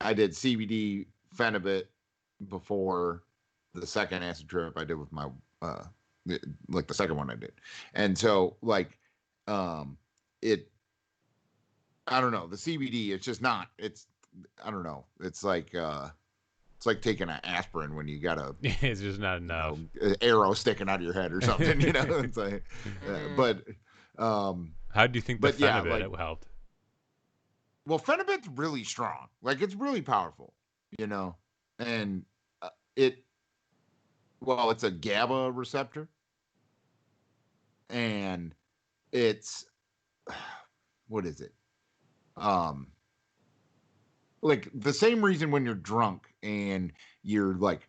I did CBD Phenibut before the second acid trip I did with my uh like the second one I did. And so like um it I don't know, the CBD it's just not it's I don't know. It's like taking an aspirin when you got a It's just not enough. arrow sticking out of your head or something, it's like Mhm. but um How do you think the but yeah, Phenibut like it helped? well Phenibut's really strong. Like it's really powerful, you know. And it well, it's a GABA receptor, and it's what is it? Um, like the same reason when you're drunk and you're like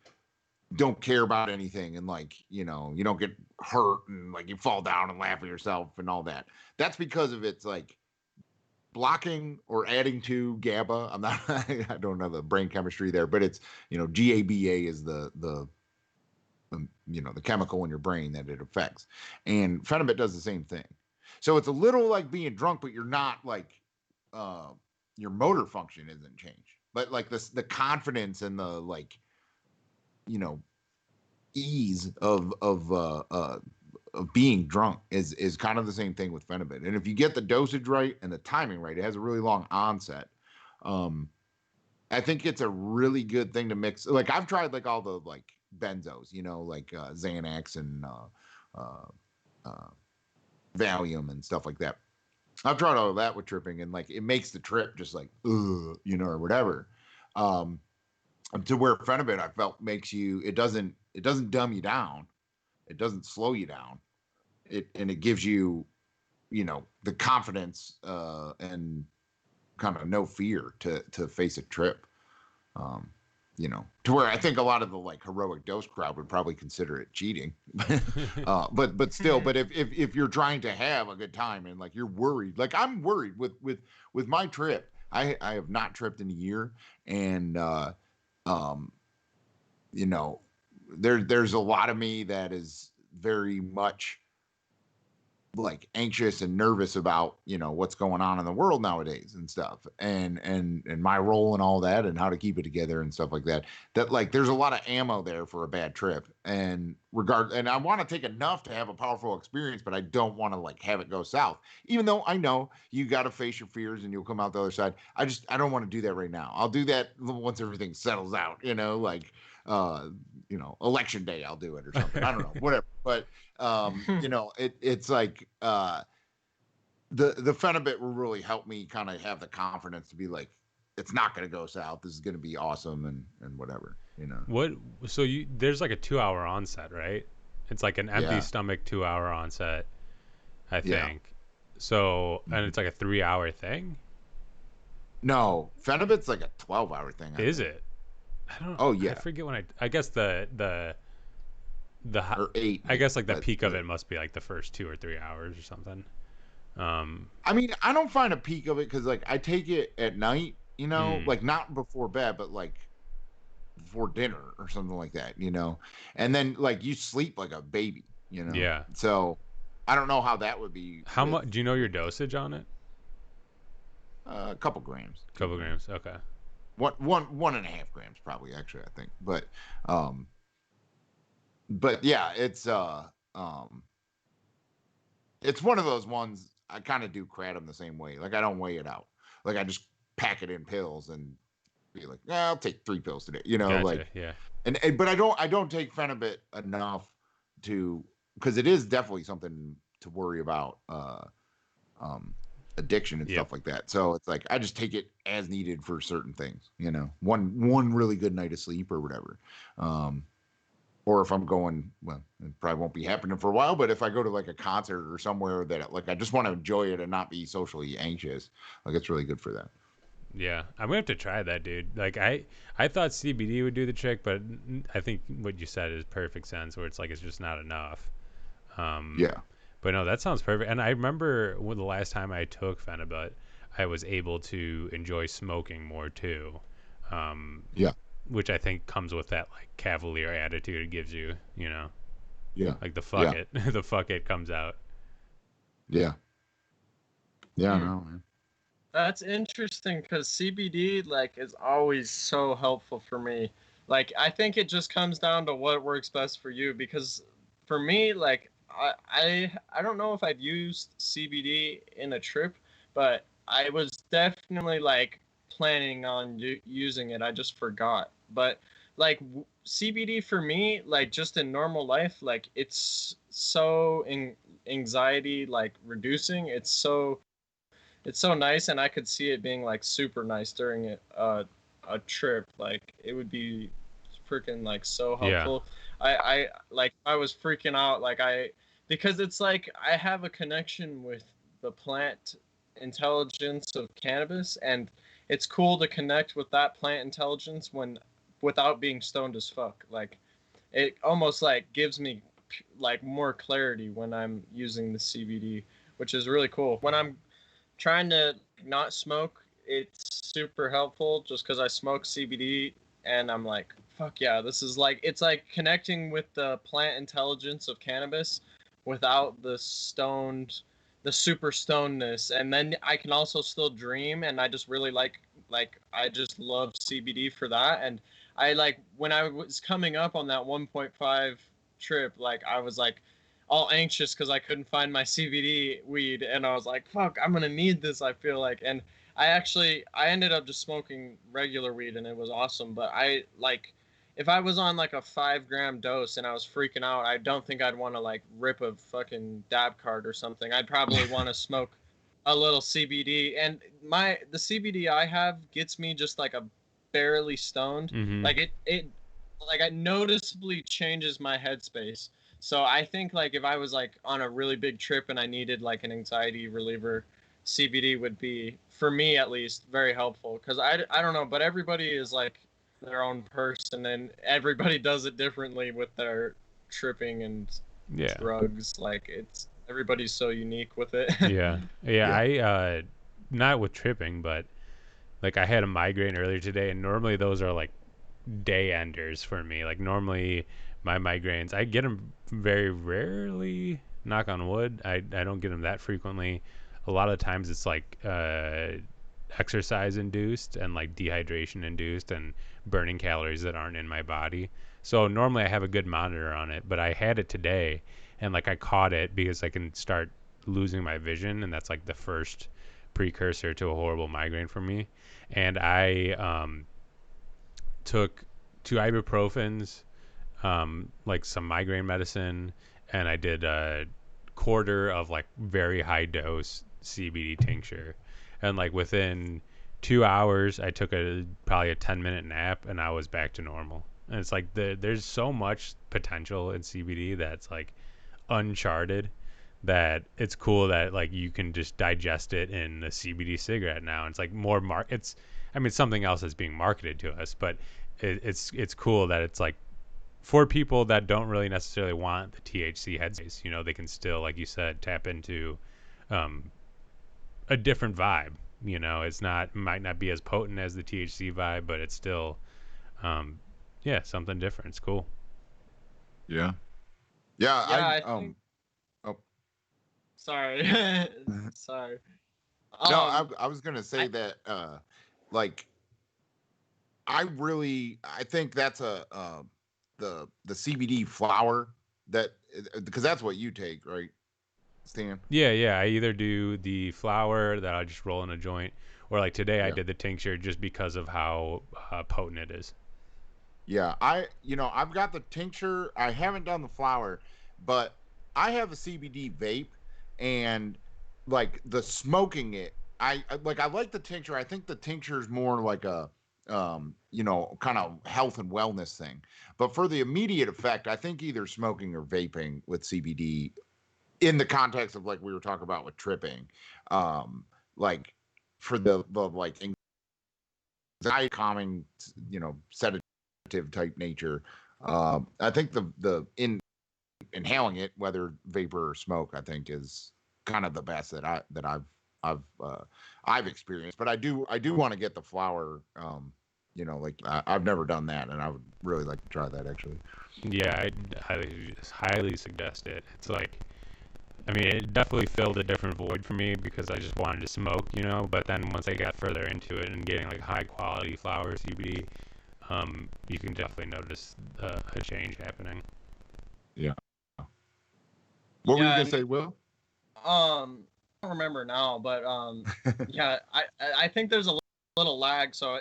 don't care about anything and like you don't get hurt and like you fall down and laugh at yourself and all that. That's because of its like blocking or adding to GABA. I'm not I don't know the brain chemistry there, but it's GABA is the chemical in your brain that it affects, and Phenibut does the same thing. So it's a little like being drunk, but you're not like uh, your motor function isn't changed, but like the confidence and the like you know ease of being drunk is kind of the same thing with Phenibut. And if you get the dosage right and the timing right, it has a really long onset. Um, I think it's a really good thing to mix. Like I've tried like all the like benzos, like Xanax and uh, uh, Valium and stuff like that. I've tried all of that with tripping, and like it makes the trip just like or whatever. Um, to where Phenibut I felt makes you it doesn't dumb you down, it doesn't slow you down, it gives you the confidence and kind of no fear to face a trip. um, to where I think a lot of the like heroic dose crowd would probably consider it cheating. But still, but if you're trying to have a good time and like you're worried, like I'm worried with my trip, I have not tripped in a year, and um, you know, there's a lot of me that is very much like anxious and nervous about, you know, what's going on in the world nowadays and stuff, and my role and all that, and how to keep it together and stuff like that. That like there's a lot of ammo there for a bad trip, and I want to take enough to have a powerful experience, but I don't want to like have it go south. Even though I know you got to face your fears and you'll come out the other side. I don't want to do that right now. I'll do that once everything settles out, you know, like you know, election day I'll do it or something. I don't know, whatever. But you know, it's like the Phenibit will really help me kind of have the confidence to be like, it's not going to go south. This is going to be awesome and whatever, you know. What? So there's like a 2-hour onset, right? It's like an empty stomach 2-hour onset, I think. Yeah. So and it's like a 3-hour thing. No, Phenibit's like a 12-hour thing. Is it? I don't. Oh yeah. I forget when I guess the or 8. I guess like the peak of it must be like the first 2 or 3 hours or something. I mean, I don't find a peak of it because like I take it at night, you know, like not before bed, but like before dinner or something like that, you know, and then like you sleep like a baby, you know. Yeah. So I don't know how that would be. How much? Do you know your dosage on it? A couple grams. Couple grams. Okay. 1.5 grams probably, actually, I think. But yeah, it's one of those ones. I kind of do kratom the same way. Like I don't weigh it out. Like I just pack it in pills and be like, I'll take 3 pills today. You know, gotcha, like yeah. And but I don't take Phenibit enough to, because it is definitely something to worry about. Addiction and stuff like that. So it's like I just take it as needed for certain things, you know. One really good night of sleep or whatever. Or if I'm going, well, it probably won't be happening for a while, but if I go to like a concert or somewhere that like I just want to enjoy it and not be socially anxious, like it's really good for that. Yeah, I'm gonna have to try that, dude. Like I thought CBD would do the trick, but I think what you said is perfect sense, where it's like it's just not enough. Yeah. But no, that sounds perfect. And I remember when the last time I took Phenibut, I was able to enjoy smoking more too. Yeah. Which I think comes with that like cavalier attitude it gives you, you know. Yeah. Like the fuck it, the fuck it comes out. Yeah. Yeah, I know, man. That's interesting because CBD like is always so helpful for me. Like I think it just comes down to what works best for you, because for me, like I don't know if I've used CBD in a trip, but I was definitely like planning on using it. I just forgot. But like CBD for me, like just in normal life, like it's so anxiety like reducing. It's so nice, and I could see it being like super nice during a trip. Like it would be freaking like so helpful. I like I was freaking out like because it's like I have a connection with the plant intelligence of cannabis, and it's cool to connect with that plant intelligence without being stoned as fuck. Like it almost like gives me like more clarity when I'm using the CBD, which is really cool. When I'm trying to not smoke, it's super helpful just because I smoke CBD and I'm like, fuck yeah, this is like, it's like connecting with the plant intelligence of cannabis without the super stonedness. And then I can also still dream, and I just really I just love CBD for that. And I like, when I was coming up on that 1.5 trip, like I was like, all anxious because I couldn't find my CBD weed, and I was like, fuck, I'm gonna need this, I feel like. And I ended up just smoking regular weed, and it was awesome. But I like, if I was on like a 5-gram dose and I was freaking out, I don't think I'd want to like rip a fucking dab card or something. I'd probably want to smoke a little CBD. And the CBD I have gets me just like a barely stoned. Mm-hmm. Like it like it noticeably changes my headspace. So I think like if I was like on a really big trip and I needed like an anxiety reliever, CBD would be, for me at least, very helpful. Because I don't know, but everybody is like their own person, and everybody does it differently with their tripping and drugs. Like everybody's so unique with it. Yeah. I not with tripping, but like I had a migraine earlier today, and normally those are like day enders for me. Like normally my migraines, I get them very rarely, knock on wood. I don't get them that frequently. A lot of times it's like exercise induced and like dehydration induced and burning calories that aren't in my body. So normally I have a good monitor on it, but I had it today and like I caught it because I can start losing my vision, and that's like the first precursor to a horrible migraine for me. And I took 2 ibuprofens, like some migraine medicine, and I did a quarter of like very high dose CBD tincture. And like within 2 hours, I took probably a 10-minute nap, and I was back to normal. And it's like there's so much potential in CBD that's like uncharted, that it's cool that like you can just digest it in a CBD cigarette now. And it's like more it's, I mean, something else is being marketed to us, but it's cool that it's like for people that don't really necessarily want the THC headspace, you know, they can still, like you said, tap into a different vibe. You know, it's not, might not be as potent as the THC vibe, but it's still, yeah, something different. It's cool. Yeah. Yeah, I think. Oh. Sorry. Sorry. No, I was gonna say that like I think that's the CBD flower that, because that's what you take, right, Stan? Yeah. I either do the flower that I just roll in a joint, or like today I Yeah. did the tincture just because of how potent it is. Yeah, I've got the tincture. I haven't done the flower, but I have a CBD vape, and like the smoking it, I like the tincture. I think the tincture is more like a kind of health and wellness thing. But for the immediate effect, I think either smoking or vaping with CBD, in the context of like we were talking about with tripping, like for the like anxiety calming, sedative type nature. I think the in inhaling it, whether vapor or smoke, I think is kind of the best that I've experienced. But I do want to get the flower. Like I've never done that, and I would really like to try that actually. Yeah, I highly suggest it. It's like, I mean, it definitely filled a different void for me because I just wanted to smoke, you know. But then once I got further into it and getting like high quality flower CBD, you can definitely notice a change happening. Yeah. What were you gonna say, Will? I don't remember now, but yeah, I think there's a little lag, so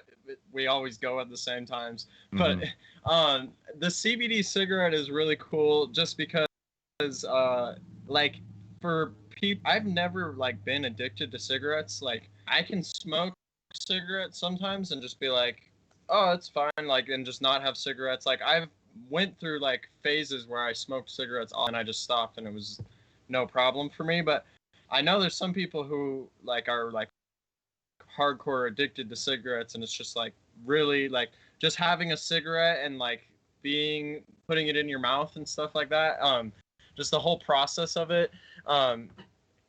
we always go at the same times. But the CBD cigarette is really cool just because like for people, I've never like been addicted to cigarettes. Like I can smoke cigarettes sometimes and just be like, oh, it's fine, like, and just not have cigarettes. Like I've went through like phases where I smoked cigarettes all and I just stopped and it was no problem for me. But I know there's some people who like are like hardcore addicted to cigarettes, and it's just like really like just having a cigarette and like putting it in your mouth and stuff like that. Just the whole process of it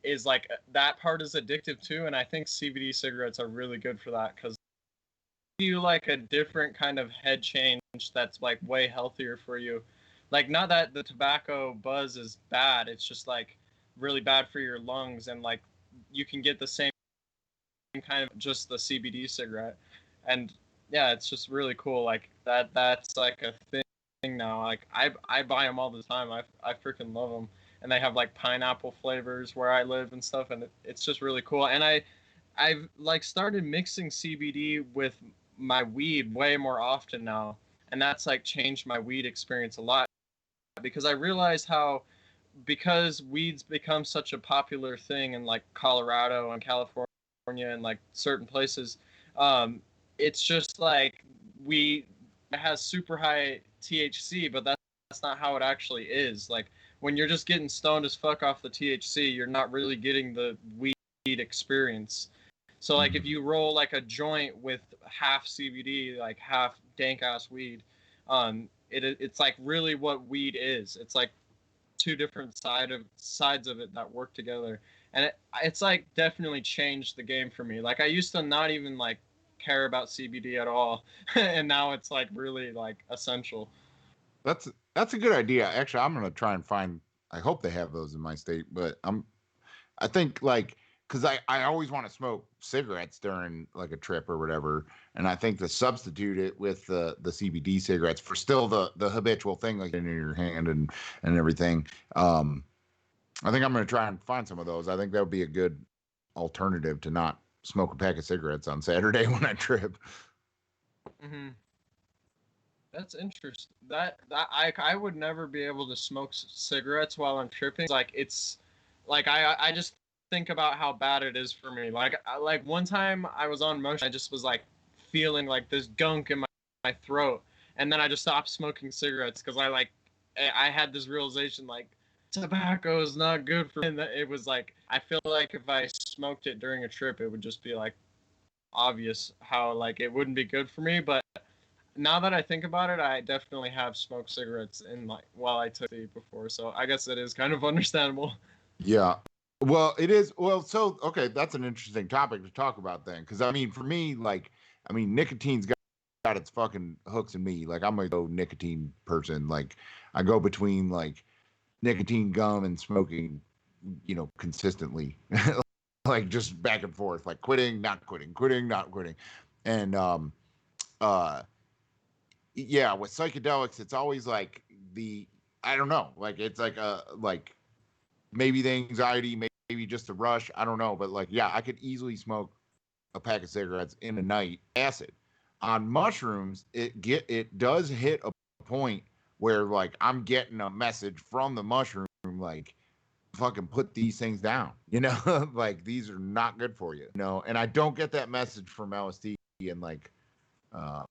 is like that part is addictive too, and I think CBD cigarettes are really good for that because you like a different kind of head change that's like way healthier for you. Like not that the tobacco buzz is bad, it's just like really bad for your lungs, and like you can get the same kind of just the CBD cigarette. And yeah, it's just really cool. Like that's like a thing now. Like I buy them all the time. I freaking love them. And they have like pineapple flavors where I live and stuff, and it's just really cool. And I've like started mixing CBD with my weed way more often now, and that's like changed my weed experience a lot because I realized how, because weeds become such a popular thing in like Colorado and California and like certain places, it's just like weed has super high THC, but that's not how it actually is. Like when you're just getting stoned as fuck off the THC, you're not really getting the weed experience. So like if you roll like a joint with half CBD, like half dank ass weed, it's like really what weed is. It's like two different sides of it that work together, and it's like definitely changed the game for me. Like I used to not even like care about CBD at all, and now it's like really like essential. That's a good idea. Actually, I'm gonna try and find I hope they have those in my state, but I think like because I always want to smoke cigarettes during like a trip or whatever, and I think to substitute it with the CBD cigarettes for still the habitual thing like in your hand and everything. I think I'm going to try and find some of those. I think that would be a good alternative to not smoke a pack of cigarettes on Saturday when I trip. Mm-hmm. That's interesting. I would never be able to smoke cigarettes while I'm tripping. Like it's like I just think about how bad it is for me. Like one time I was on motion, I just was like feeling like this gunk in my throat, and then I just stopped smoking cigarettes because I had this realization like tobacco is not good for me. And it was like I feel like if I smoked it during a trip, it would just be like obvious how like it wouldn't be good for me, but now that I think about it, I definitely have smoked cigarettes in like while I took the before, so I guess it is kind of understandable. Yeah. Well, it is. Well, so okay, that's an interesting topic to talk about then, because I mean, for me, like, I mean, nicotine's got its fucking hooks in me. Like, I'm a nicotine person. Like, I go between like nicotine gum and smoking, consistently, like just back and forth, like quitting, not quitting, quitting, not quitting, and uh, yeah, with psychedelics, it's always like I don't know, like it's like like maybe the anxiety, maybe just the rush. I don't know, but like, yeah, I could easily smoke a pack of cigarettes in a night. Acid on mushrooms, it does hit a point where like I'm getting a message from the mushroom, like fucking put these things down, like these are not good for you, and I don't get that message from LSD and like, uh,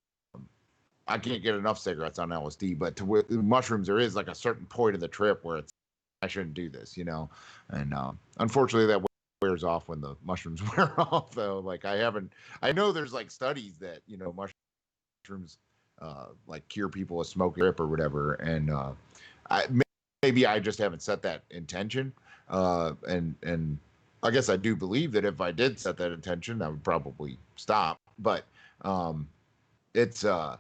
I can't get enough cigarettes on LSD, but mushrooms, there is like a certain point of the trip where it's I shouldn't do this, and unfortunately that wears off when the mushrooms wear off. Though, like I know there's like studies that mushrooms like cure people with smoking or whatever, and I maybe I just haven't set that intention, and I guess I do believe that if I did set that intention, I would probably stop, but it's I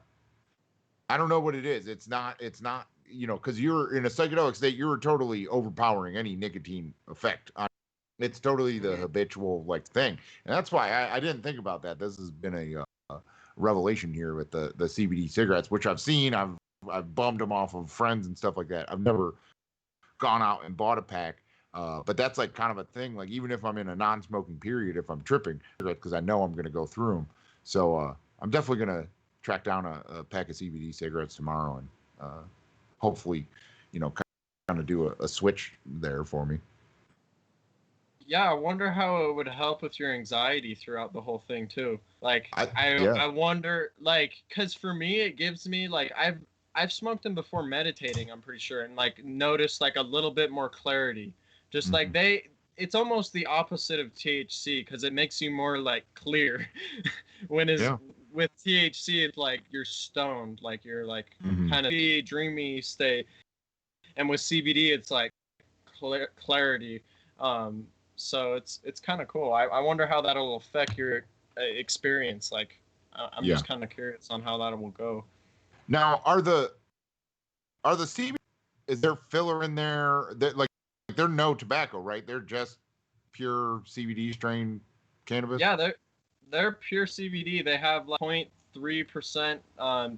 don't know what it is. It's not, because you're in a psychedelic state, you're totally overpowering any nicotine effect on. It's totally the habitual like thing, and that's why I didn't think about that. This has been a revelation here with the CBD cigarettes, which I've seen. I've bummed them off of friends and stuff like that. I've never gone out and bought a pack, but that's like kind of a thing. Like even if I'm in a non-smoking period, if I'm tripping, because I know I'm going to go through them, so I'm definitely going to track down a pack of CBD cigarettes tomorrow and hopefully, kind of do a switch there for me. Yeah, I wonder how it would help with your anxiety throughout the whole thing too. Like Yeah. I wonder like cuz for me it gives me like I've smoked them before meditating, I'm pretty sure, and like noticed like a little bit more clarity. Just like Mhm. it's almost the opposite of THC cuz it makes you more like clear. when is Yeah. With THC it's like you're stoned, like you're like Mhm. kind of dreamy state. And with CBD it's like clarity. Um, so it's kind of cool. I wonder how that'll affect your experience. Like, I'm Yeah. just kind of curious on how that will go. Now, are the CBD, is there filler in there that like they're no tobacco, right? They're just pure CBD strain cannabis. Yeah, they're pure CBD. They have like 0.3%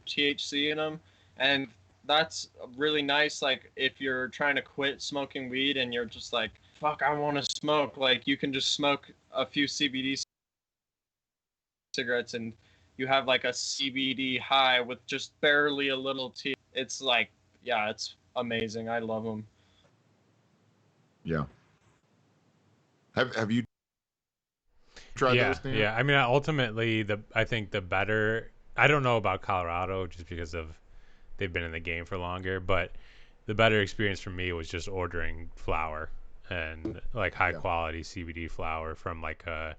THC in them, and that's really nice. Like if you're trying to quit smoking weed and you're just like, fuck, I want to smoke. Like you can just smoke a few CBD cigarettes and you have like a CBD high with just barely a little tea. It's like, yeah, it's amazing. I love them. Yeah. Have you tried Yeah, those things? yeah. I mean, ultimately, I think the better. I don't know about Colorado just because of they've been in the game for longer, but the better experience for me was just ordering flour and like high Yeah. quality CBD flour from like a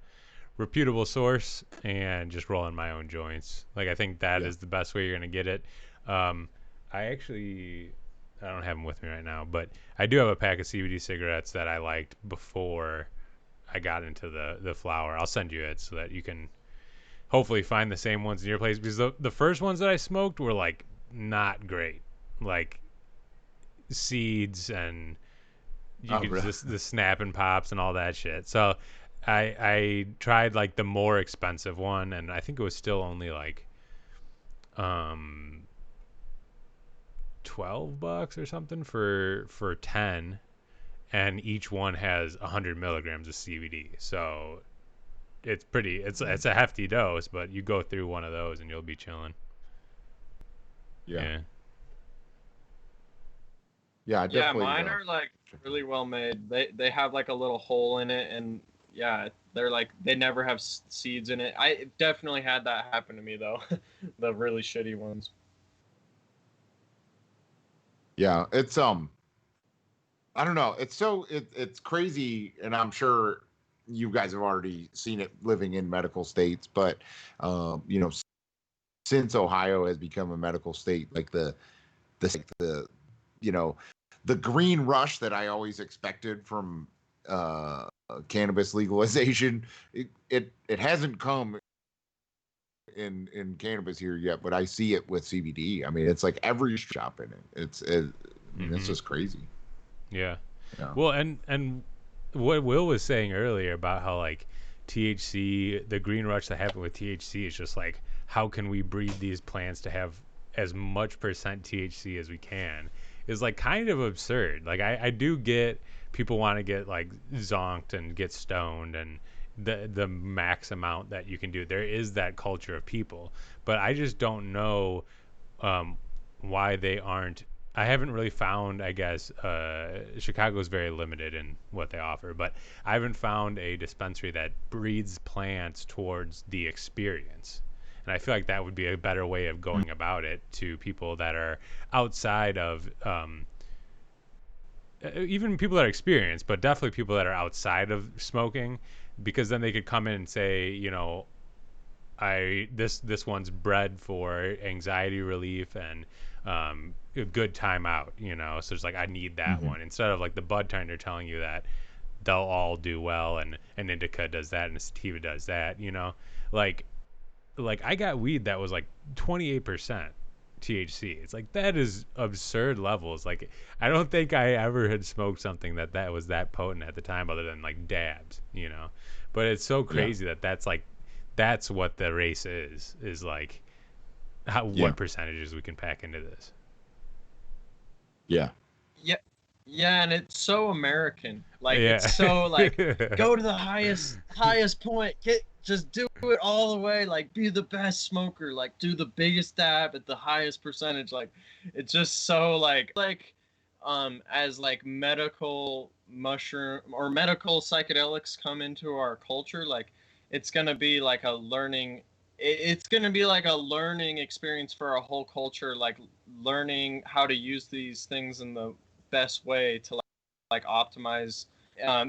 reputable source and just rolling my own joints. Like I think that Yeah. is the best way you're gonna get it. Um, I actually I don't have them with me right now, but I do have a pack of CBD cigarettes that I liked before I got into the flower. I'll send you it so that you can hopefully find the same ones in your place because the first ones that I smoked were like not great. Like seeds and you Oh, could really? just the snap and pops and all that shit. So I tried like the more expensive one, and I think it was still only like um $12 or something for 10, and each one has 100 milligrams of CBD. So it's pretty. It's a hefty dose, but you go through one of those and you'll be chilling. Yeah. Yeah. Yeah, I Yeah, definitely. mine are like really well made. They have like a little hole in it, and yeah, they're like they never have seeds in it. I definitely had that happen to me though, the really shitty ones. Yeah, it's I don't know. It's crazy, and I'm sure you guys have already seen it living in medical states, but you know, since Ohio has become a medical state, like the you know, the green rush that I always expected from cannabis legalization, it hasn't come in cannabis here yet, but I see it with CBD. I mean, it's like every shop in it. I mean, it's Mm-hmm. just crazy. Yeah. Yeah. Well, and what Will was saying earlier about how like THC, the green rush that happened with THC is just like how can we breed these plants to have as much percent THC as we can is like kind of absurd. Like I do get people want to get like zonked and get stoned and the max amount that you can do. There is that culture of people, but I just don't know um, why they aren't. I haven't really found. I guess Chicago's very limited in what they offer, but I haven't found a dispensary that breeds plants towards the experience. And I feel like that would be a better way of going about it to people that are outside of even people that are experienced, but definitely people that are outside of smoking, because then they could come in and say, you know, this one's bred for anxiety relief and a good time out, you know. So it's like I need that Mhm. one instead of like the bud tender telling you that they'll all do well and an indica does that and a sativa does that, you know. Like I got weed that was like 28% THC. It's like that is absurd levels. Like I don't think I ever had smoked something that was that potent at the time other than like dabs, you know. But it's so Yeah. crazy that that's like that's what the race is like how Yeah. what percentages we can pack into this. Yeah. Yeah, yeah, and it's so American. Like it's Yeah. so like go to the highest point, get just do it all the way, like be the best smoker, like do the biggest dab at the highest percentage. Like it's just so like as like medical mushroom or medical psychedelics come into our culture, like it's gonna be like a learning it's going to be like a learning experience for a whole culture, like learning how to use these things in the best way to like optimize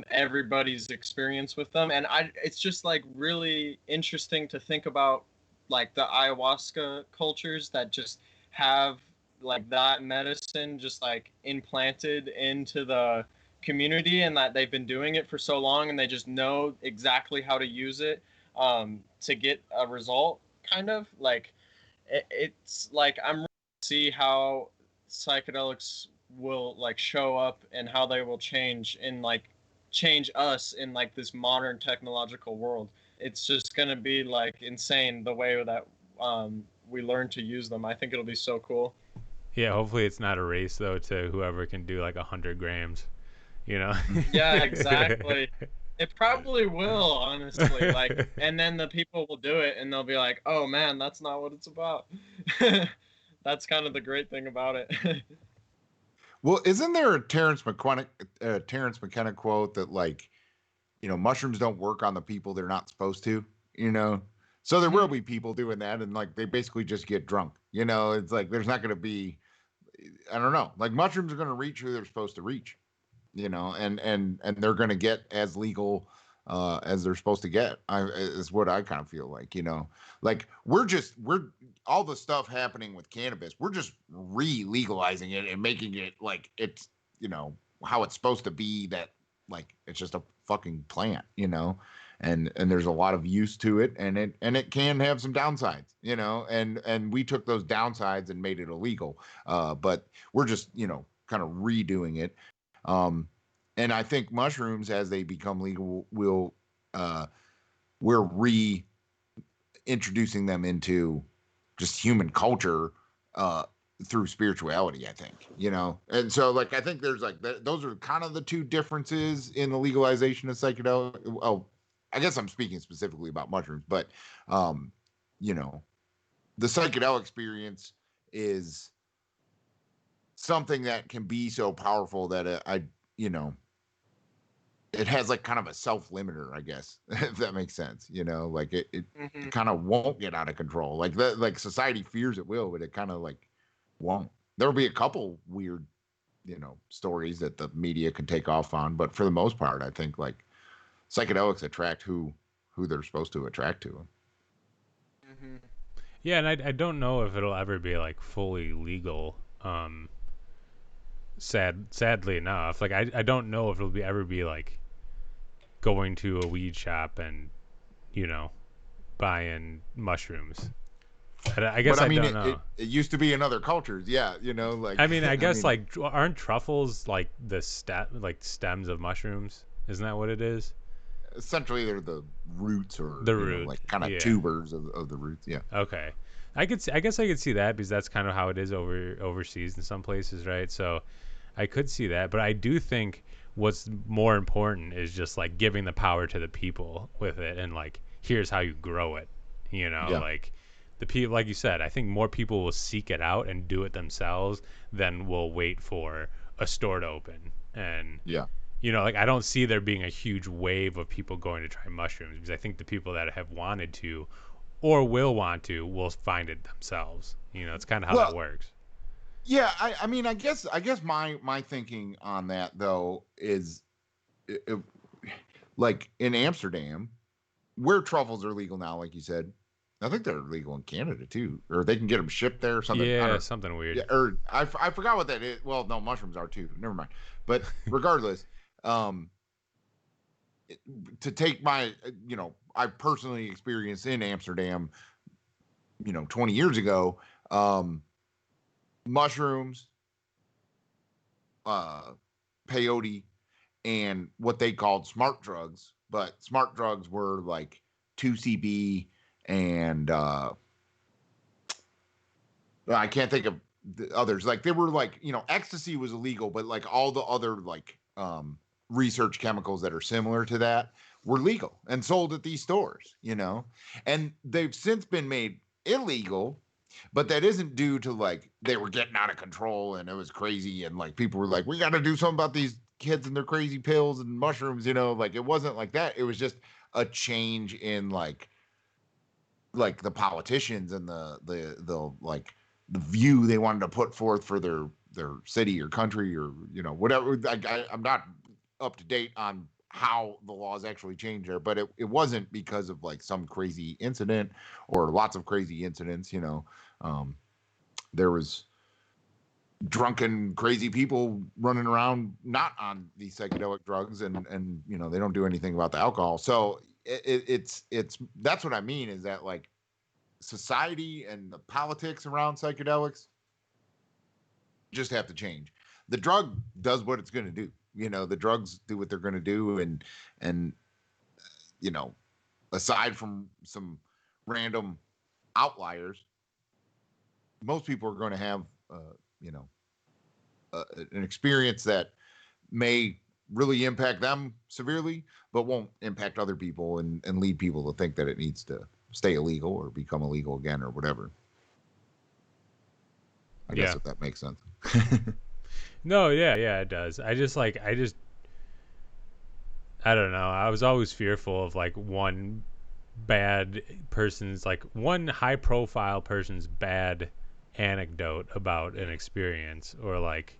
everybody's experience with them. And it's just like really interesting to think about like the ayahuasca cultures that just have like that medicine just like implanted into the community, and that they've been doing it for so long and they just know exactly how to use it to get a result. Kind of like it's like I'm really see how psychedelics will like show up and how they will change in like change us in like this modern technological world. It's just gonna be like insane the way that we learn to use them. I think it'll be so cool. Yeah, hopefully it's not a race though to whoever can do like 100 grams, you know. Yeah, exactly. It probably will, honestly. Like, and then the people will do it, and they'll be like, "Oh man, that's not what it's about." That's kind of the great thing about it. Well, isn't there a Terrence McKenna quote that like, mushrooms don't work on the people they're not supposed to, you know? So there will be people doing that and like they basically just get drunk. It's like there's not going to be I don't know. Like mushrooms are going to reach who they're supposed to reach, and they're going to get as legal as they're supposed to get. Is what I kind of feel like. Like we're all the stuff happening with cannabis. We're just re-legalizing it and making it like it's how it's supposed to be. That like it's just a fucking plant. And there's a lot of use to it, and it can have some downsides. And we took those downsides and made it illegal. But we're just kind of redoing it. um And I think mushrooms, as they become legal, will we're reintroducing them into just human culture through spirituality, I think, and so like I think there's like those are kind of the two differences in the legalization of psychedelic. Well, I guess I'm speaking specifically about mushrooms, but you know the psychedelic experience is something that can be so powerful that it has like kind of a self limiter, I guess, if that makes sense. Like it kind of won't get out of control. Like society fears it will, but it kind of like won't. There'll be a couple weird, stories that the media can take off on, but for the most part, I think like psychedelics attract who they're supposed to attract to them. Mm-hmm. Yeah, and I don't know if it'll ever be like fully legal. Sadly enough, like I don't know if it'll ever be like going to a weed shop and buying mushrooms. I guess But I mean, don't know. It used to be in other cultures, yeah. Like I mean, I guess like aren't truffles like the stems of mushrooms? Isn't that what it is? Essentially, they're the roots or the root, like kind of tubers of the roots, yeah. Okay, I guess I could see that because that's kind of how it is overseas in some places, right? So I could see that, but I do think what's more important is just like giving the power to the people with it, and like here's how you grow it. Yeah. Like the people, like you said, I think more people will seek it out and do it themselves than will wait for a store to open. And yeah, like I don't see there being a huge wave of people going to try mushrooms because I think the people that have wanted to or will want to will find it themselves. It's kind of how that works. Yeah, I mean, I guess my thinking on that though is, like in Amsterdam, where truffles are legal now, like you said. I think they're legal in Canada too, or they can get them shipped there or something. Yeah, something weird. Yeah, or I forgot what that is. Well, no, mushrooms are too. Never mind. But regardless, to take my, I personally experienced in Amsterdam, 20 years ago, mushrooms, peyote, and what they called smart drugs. But smart drugs were like 2CB and I can't think of the others. Like they were like, ecstasy was illegal, but like all the other like research chemicals that are similar to that were legal and sold at these stores, and they've since been made illegal. But that isn't due to like they were getting out of control and it was crazy and like people were like, we got to do something about these kids and their crazy pills and mushrooms, like it wasn't like that. It was just a change in like the politicians and the like the view they wanted to put forth for their city or country or whatever. I'm not up to date on how the laws actually changed there, but it wasn't because of like some crazy incident or lots of crazy incidents. There was drunken crazy people running around not on these psychedelic drugs and they don't do anything about the alcohol. So it's that's what I mean is that like society and the politics around psychedelics just have to change. The drug does what it's going to do. The drugs do what they're going to do. And aside from some random outliers, most people are going to have, an experience that may really impact them severely, but won't impact other people and lead people to think that it needs to stay illegal or become illegal again or whatever. I guess if that makes sense. No, yeah, it does. I don't know. I was always fearful of like one high profile person's bad anecdote about an experience, or like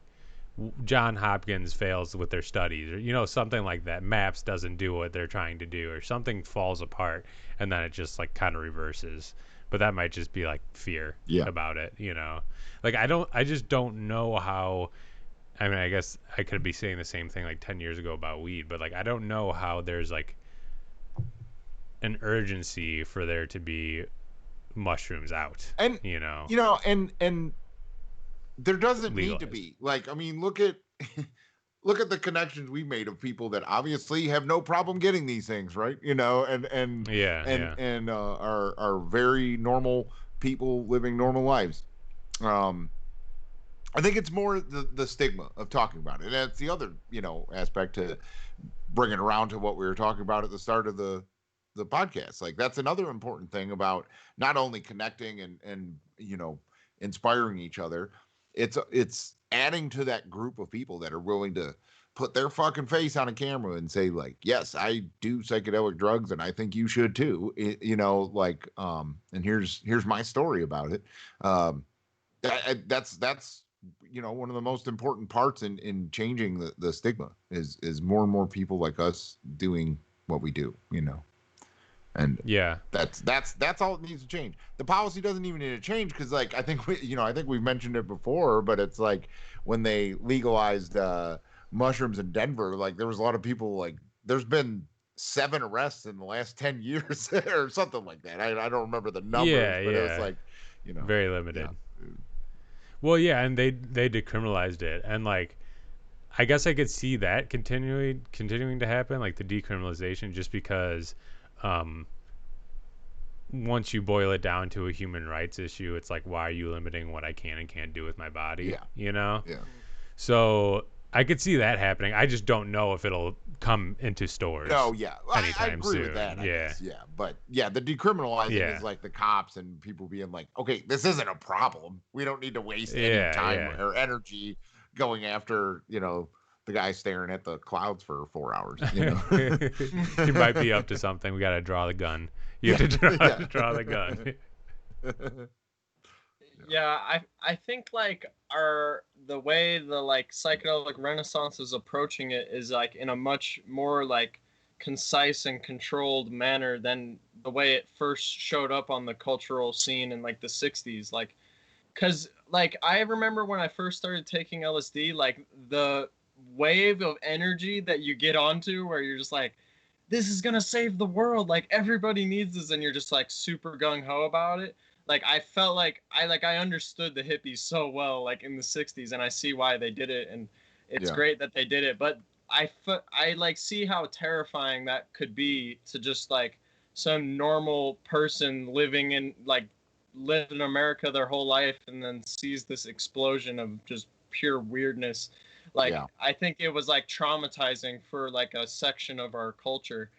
John Hopkins fails with their studies, or something like that. MAPS doesn't do what they're trying to do, or something falls apart, and then it just like kind of reverses. But that might just be like fear about it, Like I just don't know how. I mean, I guess I could be saying the same thing like 10 years ago about weed, but like I don't know how there's like an urgency for there to be mushrooms out, and and there doesn't legalized. need to be. Like, I mean, look at look at the connections we made of people that obviously have no problem getting these things, right? You know, and are very normal people living normal lives. I think it's more the stigma of talking about it. And that's the other, aspect to bring it around to what we were talking about at the start of the podcast. Like that's another important thing about not only connecting and inspiring each other. It's adding to that group of people that are willing to put their fucking face on a camera and say like, yes, I do psychedelic drugs and I think you should too. And here's my story about it. That's one of the most important parts in changing the stigma is more and more people like us doing what we do, and that's all it needs to change. The policy doesn't even need to change because like I think we've mentioned it before, but it's like when they legalized mushrooms in Denver, like there was a lot of people, like there's been 7 arrests in the last 10 years or something like that. I don't remember the numbers, but it was like very limited. Yeah. Well, yeah, and they decriminalized it, and like, I guess I could see that continuing to happen, like the decriminalization, just because, once you boil it down to a human rights issue, it's like, why are you limiting what I can and can't do with my body? Yeah. Yeah. So I could see that happening. I just don't know if it'll come into stores. Oh yeah, anytime I agree soon. with that. I guess. But the decriminalizing is like the cops and people being like, okay, this isn't a problem. We don't need to waste any time or energy going after the guy staring at the clouds for 4 hours. He might be up to something. We got to draw the gun. You have to draw the gun. Yeah, I think like the way the like psychedelic renaissance is approaching it is like in a much more like concise and controlled manner than the way it first showed up on the cultural scene in like the 60s. Like, cause like I remember when I first started taking LSD, like the wave of energy that you get onto where you're just like, this is gonna save the world, like everybody needs this, and you're just like super gung-ho about it. Like I felt like I understood the hippies so well, like in the 60s, and I see why they did it, and it's great that they did it. But I like see how terrifying that could be to just like some normal person living in America their whole life and then sees this explosion of just pure weirdness. Like I think it was like traumatizing for like a section of our culture.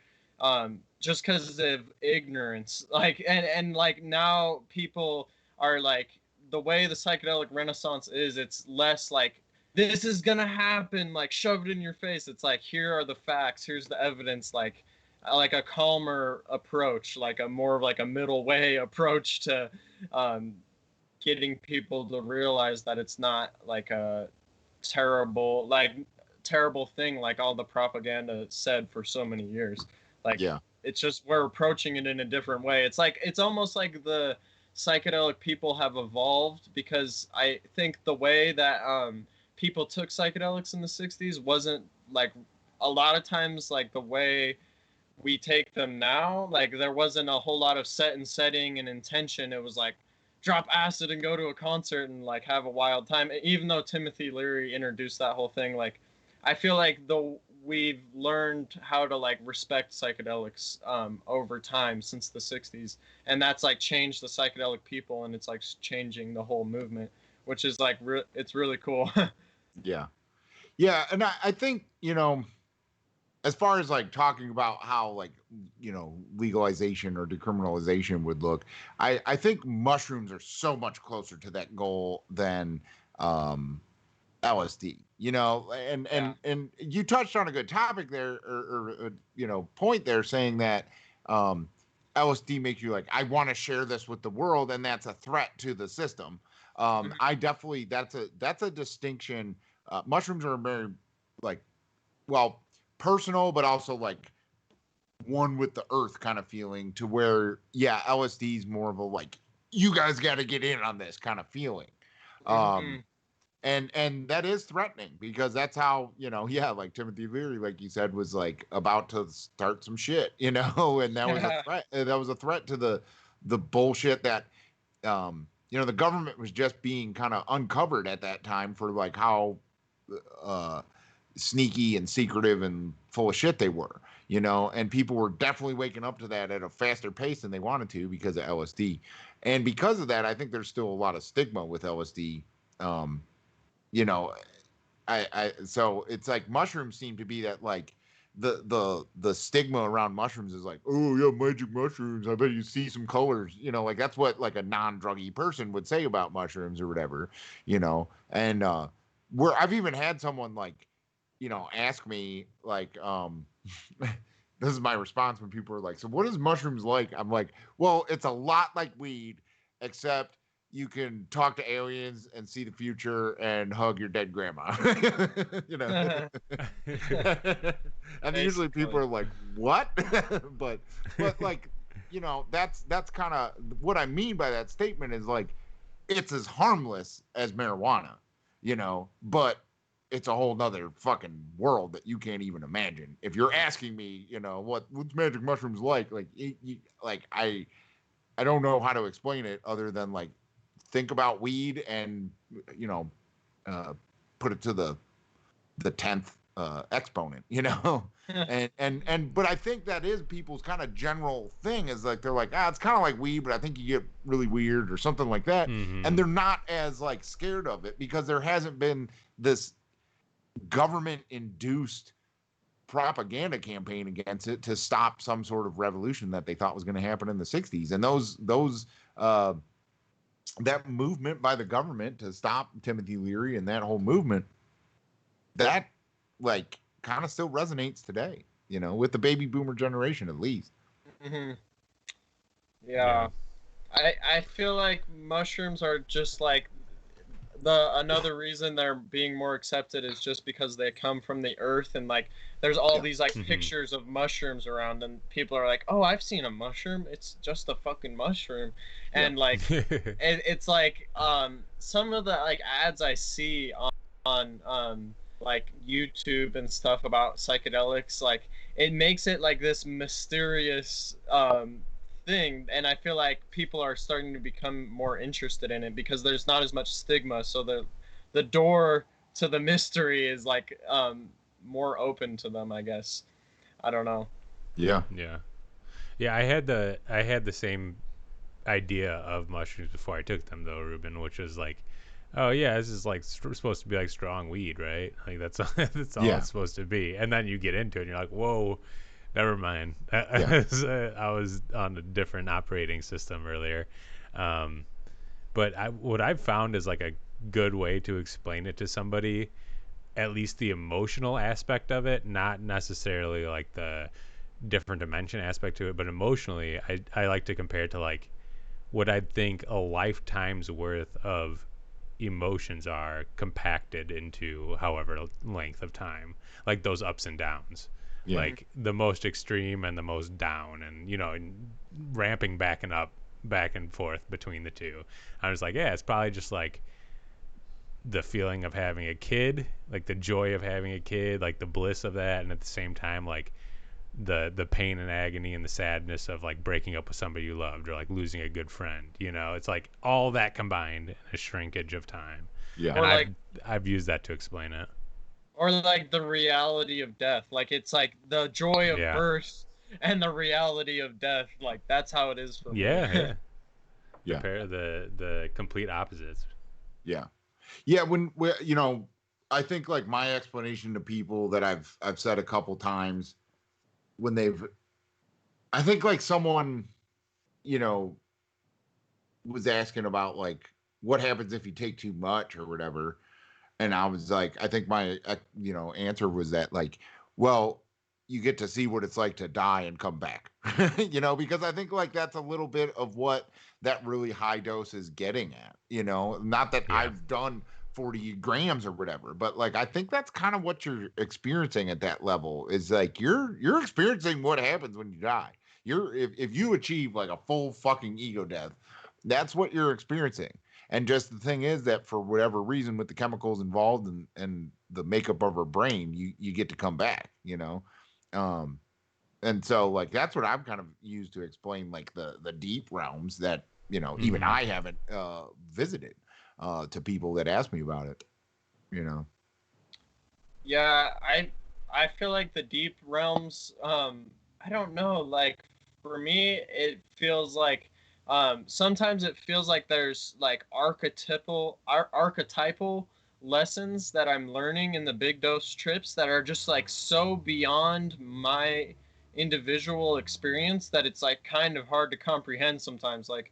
Just because of ignorance, like and like now people are like, the way the psychedelic renaissance is, it's less like this is gonna happen, like shoved in your face. It's like, here are the facts, here's the evidence, like a calmer approach, like a more of like a middle way approach to getting people to realize that it's not like a terrible thing like all the propaganda said for so many years. Like it's just we're approaching it in a different way. It's like it's almost like the psychedelic people have evolved, because I think the way that people took psychedelics in the 60s wasn't like a lot of times like the way we take them now. Like there wasn't a whole lot of setting and intention. It was like drop acid and go to a concert and like have a wild time. Even though Timothy Leary introduced that whole thing, like I feel like we've learned how to like respect psychedelics over time since the 60s, and that's like changed the psychedelic people, and it's like changing the whole movement, which is like it's really cool. And I think as far as like talking about how like legalization or decriminalization would look, I think mushrooms are so much closer to that goal than LSD, and you touched on a good topic there, or point there, saying that LSD makes you like, I want to share this with the world, and that's a threat to the system. I definitely, that's a distinction. Mushrooms are very like, well, personal, but also like one with the earth kind of feeling, to where LSD is more of a like, you guys got to get in on this kind of feeling. And that is threatening, because that's how, like Timothy Leary, like you said, was like about to start some shit, and that was a threat. That was a threat to the bullshit that, the government was just being kind of uncovered at that time for like how, sneaky and secretive and full of shit they were, you know, and people were definitely waking up to that at a faster pace than they wanted to because of LSD. And because of that, I think there's still a lot of stigma with LSD. You know, so it's like mushrooms seem to be that like the stigma around mushrooms is like, oh yeah, magic mushrooms, I bet you see some colors, you know, like that's what like a non-druggy person would say about mushrooms or whatever, you know. And where I've even had someone like, you know, ask me like, this is my response when people are like, so what is mushrooms like? I'm like, well, it's a lot like weed, except you can talk to aliens and see the future and hug your dead grandma. You know. And usually people are like, what? but like, you know, that's kind of what I mean by that statement is like it's as harmless as marijuana, you know, but it's a whole nother fucking world that you can't even imagine. If you're asking me, you know, what's magic mushrooms like I don't know how to explain it other than like think about weed and, you know, put it to the 10th exponent, you know. But I think that is people's kind of general thing is like they're like, it's kind of like weed, but I think you get really weird or something like that. And they're not as like scared of it because there hasn't been this government induced propaganda campaign against it to stop some sort of revolution that they thought was going to happen in the 60s. And those that movement by the government to stop Timothy Leary and that whole movement, that like kind of still resonates today, you know, with the baby boomer generation at least. Yeah. I feel like mushrooms are just like another reason they're being more accepted is just because they come from the earth and like there's all these like pictures of mushrooms around and people are like, oh, I've seen a mushroom, it's just a fucking mushroom. And like it's like some of the like ads I see on like YouTube and stuff about psychedelics, like it makes it like this mysterious thing, and I feel like people are starting to become more interested in it because there's not as much stigma, so the door to the mystery is like more open to them, I guess. I don't know. Yeah I had the same idea of mushrooms before I took them though, Ruben, which was like, oh yeah, this is like supposed to be like strong weed, right? Like that's all it's supposed to be. And then you get into it and you're like, whoa, never mind. I was on a different operating system earlier. But what I've found is like a good way to explain it to somebody, at least the emotional aspect of it, not necessarily like the different dimension aspect to it, but emotionally, I like to compare it to like what I'd think a lifetime's worth of emotions are compacted into however length of time, like those ups and downs. Like the most extreme and the most down, and you know, and ramping back and forth between the two. I was like, yeah, it's probably just like the feeling of having a kid, like the joy of having a kid, like the bliss of that, and at the same time like the pain and agony and the sadness of like breaking up with somebody you loved or like losing a good friend, you know. It's like all that combined in a shrinkage of time. And like, I've used that to explain it. Or like the reality of death, like it's like the joy of birth and the reality of death, like that's how it is for me. Compare the complete opposites. When you know, I think like my explanation to people that I've said a couple times when I think like someone, you know, was asking about like what happens if you take too much or whatever, and I was like, I think my you know answer was that like, well, you get to see what it's like to die and come back. You know, because I think like that's a little bit of what that really high dose is getting at, you know. Not that I've done 40 grams or whatever, but like I think that's kind of what you're experiencing at that level is like you're experiencing what happens when you die. If you achieve like a full fucking ego death, that's what you're experiencing. And just the thing is that for whatever reason with the chemicals involved and the makeup of her brain, you get to come back, you know. And so like that's what I've kind of used to explain like the deep realms that, you know, even I haven't visited to people that ask me about it, you know. Yeah, I feel like the deep realms, I don't know, like for me it feels like sometimes it feels like there's like archetypal lessons that I'm learning in the big dose trips that are just like so beyond my individual experience that it's like kind of hard to comprehend sometimes, like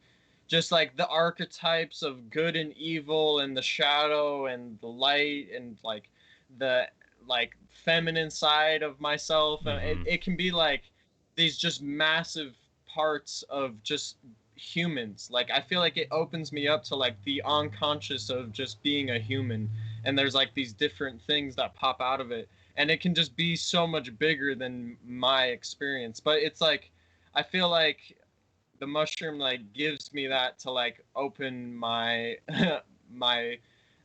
just like the archetypes of good and evil and the shadow and the light and like the like feminine side of myself, and Mm-hmm. it can be like these just massive parts of just humans. Like I feel like it opens me up to like the unconscious of just being a human, and there's like these different things that pop out of it, and it can just be so much bigger than my experience. But it's like I feel like the mushroom like gives me that to like open my my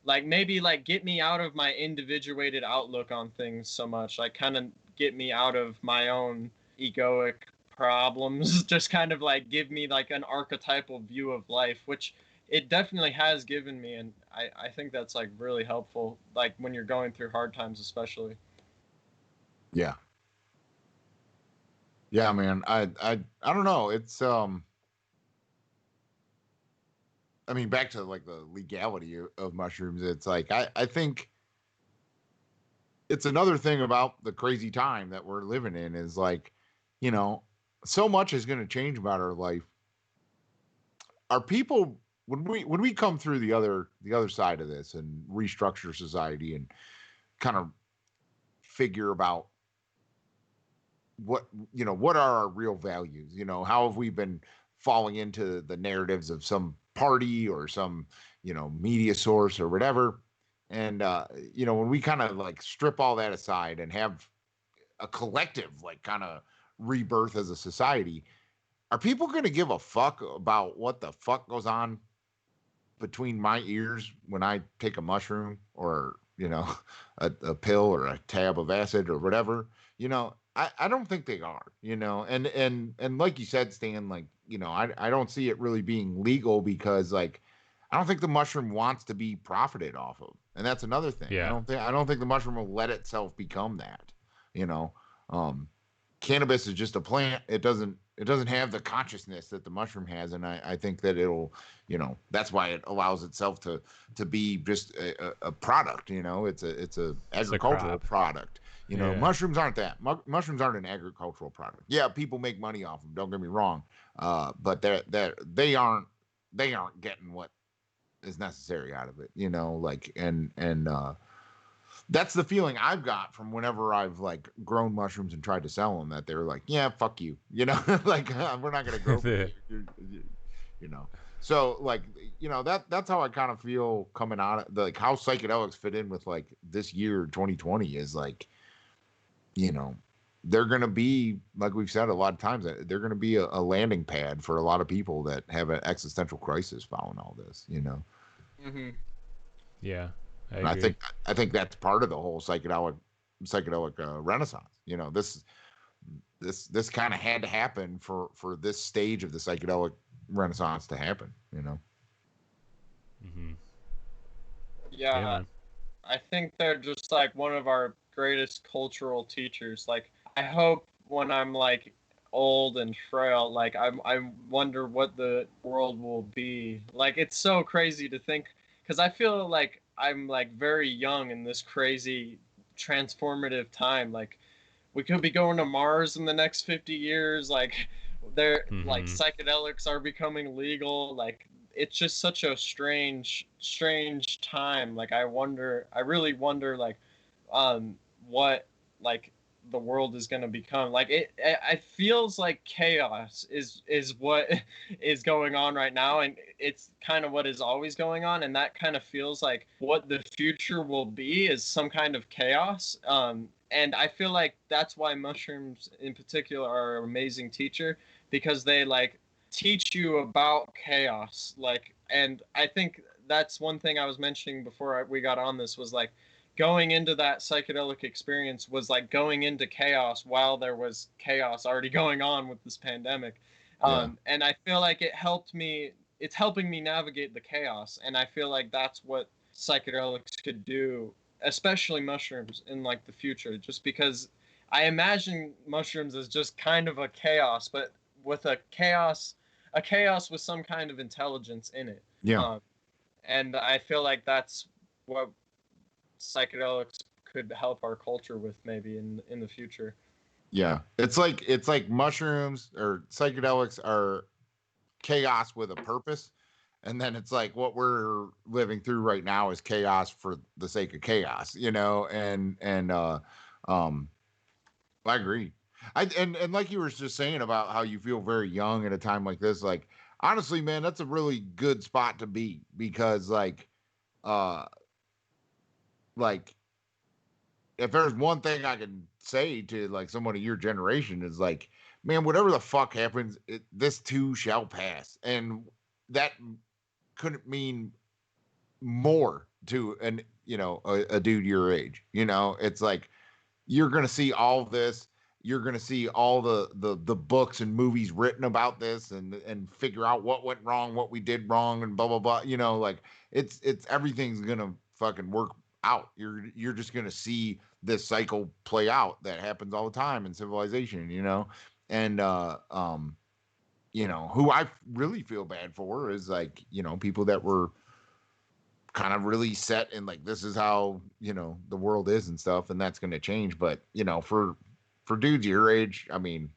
like maybe like get me out of my individuated outlook on things so much, like kind of get me out of my own egoic problems just kind of like give me like an archetypal view of life, which it definitely has given me, and I think that's like really helpful like when you're going through hard times especially. Yeah. Yeah, man. I don't know. It's I mean, back to like the legality of mushrooms, it's like I think it's another thing about the crazy time that we're living in is like, you know, so much is going to change about our life. Our people, when we come through the other side of this and restructure society and kind of figure about what, what are our real values, how have we been falling into the narratives of some party or some, media source or whatever. And when we kind of like strip all that aside and have a collective like kind of rebirth as a society, are people going to give a fuck about what the fuck goes on between my ears when I take a mushroom or, a pill or a tab of acid or whatever? I don't think they are, and like you said, Stan, like, I don't see it really being legal because like I don't think the mushroom wants to be profited off of. And that's another thing. Yeah. I don't think the mushroom will let itself become that, you know. Um Cannabis is just a plant. It doesn't have the consciousness that the mushroom has, and I think that it'll, that's why it allows itself to be just a product. It's a It's a agricultural crop. product. Yeah. Mushrooms aren't that. Mushrooms aren't an agricultural product. Yeah, people make money off them. Don't get me wrong, but they aren't getting what is necessary out of it. Like and that's the feeling I've got from whenever I've like grown mushrooms and tried to sell them, that they're like, yeah, fuck you, like we're not gonna grow for you, you know. So like, that's how I kind of feel coming out of like how psychedelics fit in with like this year 2020 is like, you know, they're gonna be, like we've said a lot of times, they're gonna be a landing pad for a lot of people that have an existential crisis following all this. Hmm. Yeah. I And I agree. think I think that's part of the whole psychedelic renaissance. This kind of had to happen for this stage of the psychedelic renaissance to happen. Mm-hmm. Yeah, Yeah, man. I think they're just like one of our greatest cultural teachers. Like I hope when I'm like old and frail, like I wonder what the world will be. Like it's so crazy to think, cuz I feel like I'm like very young in this crazy transformative time. Like we could be going to Mars in the next 50 years. Like they're like Mm-hmm. psychedelics are becoming legal. Like it's just such a strange time. Like I really wonder like um what like the world is going to become. Like it feels like chaos is what is going on right now, and it's kind of what is always going on, and that kind of feels like what the future will be is some kind of chaos. And I feel like that's why mushrooms in particular are an amazing teacher, because they like teach you about chaos. Like, and I think that's one thing I was mentioning before we got on this was like going into that psychedelic experience was like going into chaos while there was chaos already going on with this pandemic. Yeah. And I feel like it's helping me navigate the chaos. And I feel like that's what psychedelics could do especially mushrooms in like the future, just because I imagine mushrooms as just kind of a chaos, but with a chaos with some kind of intelligence in it. Yeah. And I feel like that's what psychedelics could help our culture with maybe in the future. Yeah. It's like mushrooms or psychedelics are chaos with a purpose. And then it's like what we're living through right now is chaos for the sake of chaos, um I agree. And like you were just saying about how you feel very young at a time like this, like honestly, man, that's a really good spot to be because uh like if there's one thing I can say to like someone of your generation is like, man, whatever the fuck happens, this too shall pass. And that couldn't mean more to a dude your age. It's like you're gonna see all of this. You're gonna see all the books and movies written about this, and figure out what went wrong, what we did wrong, and blah blah blah. Like it's everything's gonna fucking work out. You're just gonna see this cycle play out that happens all the time in civilization. And who I really feel bad for is like people that were kind of really set in like this is how the world is and stuff, and that's going to change. But for dudes your age, I mean,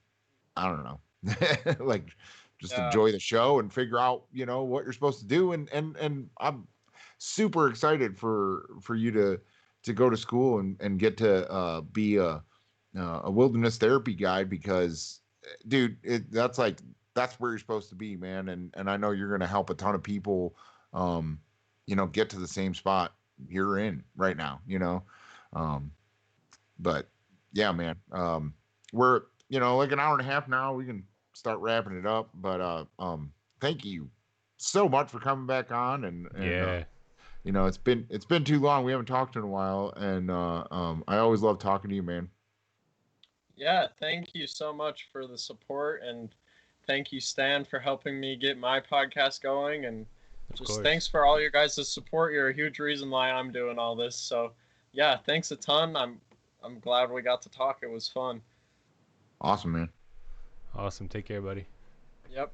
I don't know. Like just enjoy the show and figure out what you're supposed to do. And I'm super excited for you to go to school and get to be a wilderness therapy guide, because dude, that's where you're supposed to be, man. And I know you're going to help a ton of people get to the same spot you're in right now, but yeah, man, we're, like an hour and a half now. We can start wrapping it up, but thank you so much for coming back on. And Yeah. it's been too long. We haven't talked in a while. And I always love talking to you, man. Yeah, thank you so much for the support, and thank you, Stan, for helping me get my podcast going. And just thanks for all your guys' support. You're a huge reason why I'm doing all this. So yeah, thanks a ton. I'm glad we got to talk. It was fun. Awesome, man. Awesome. Take care, buddy. Yep.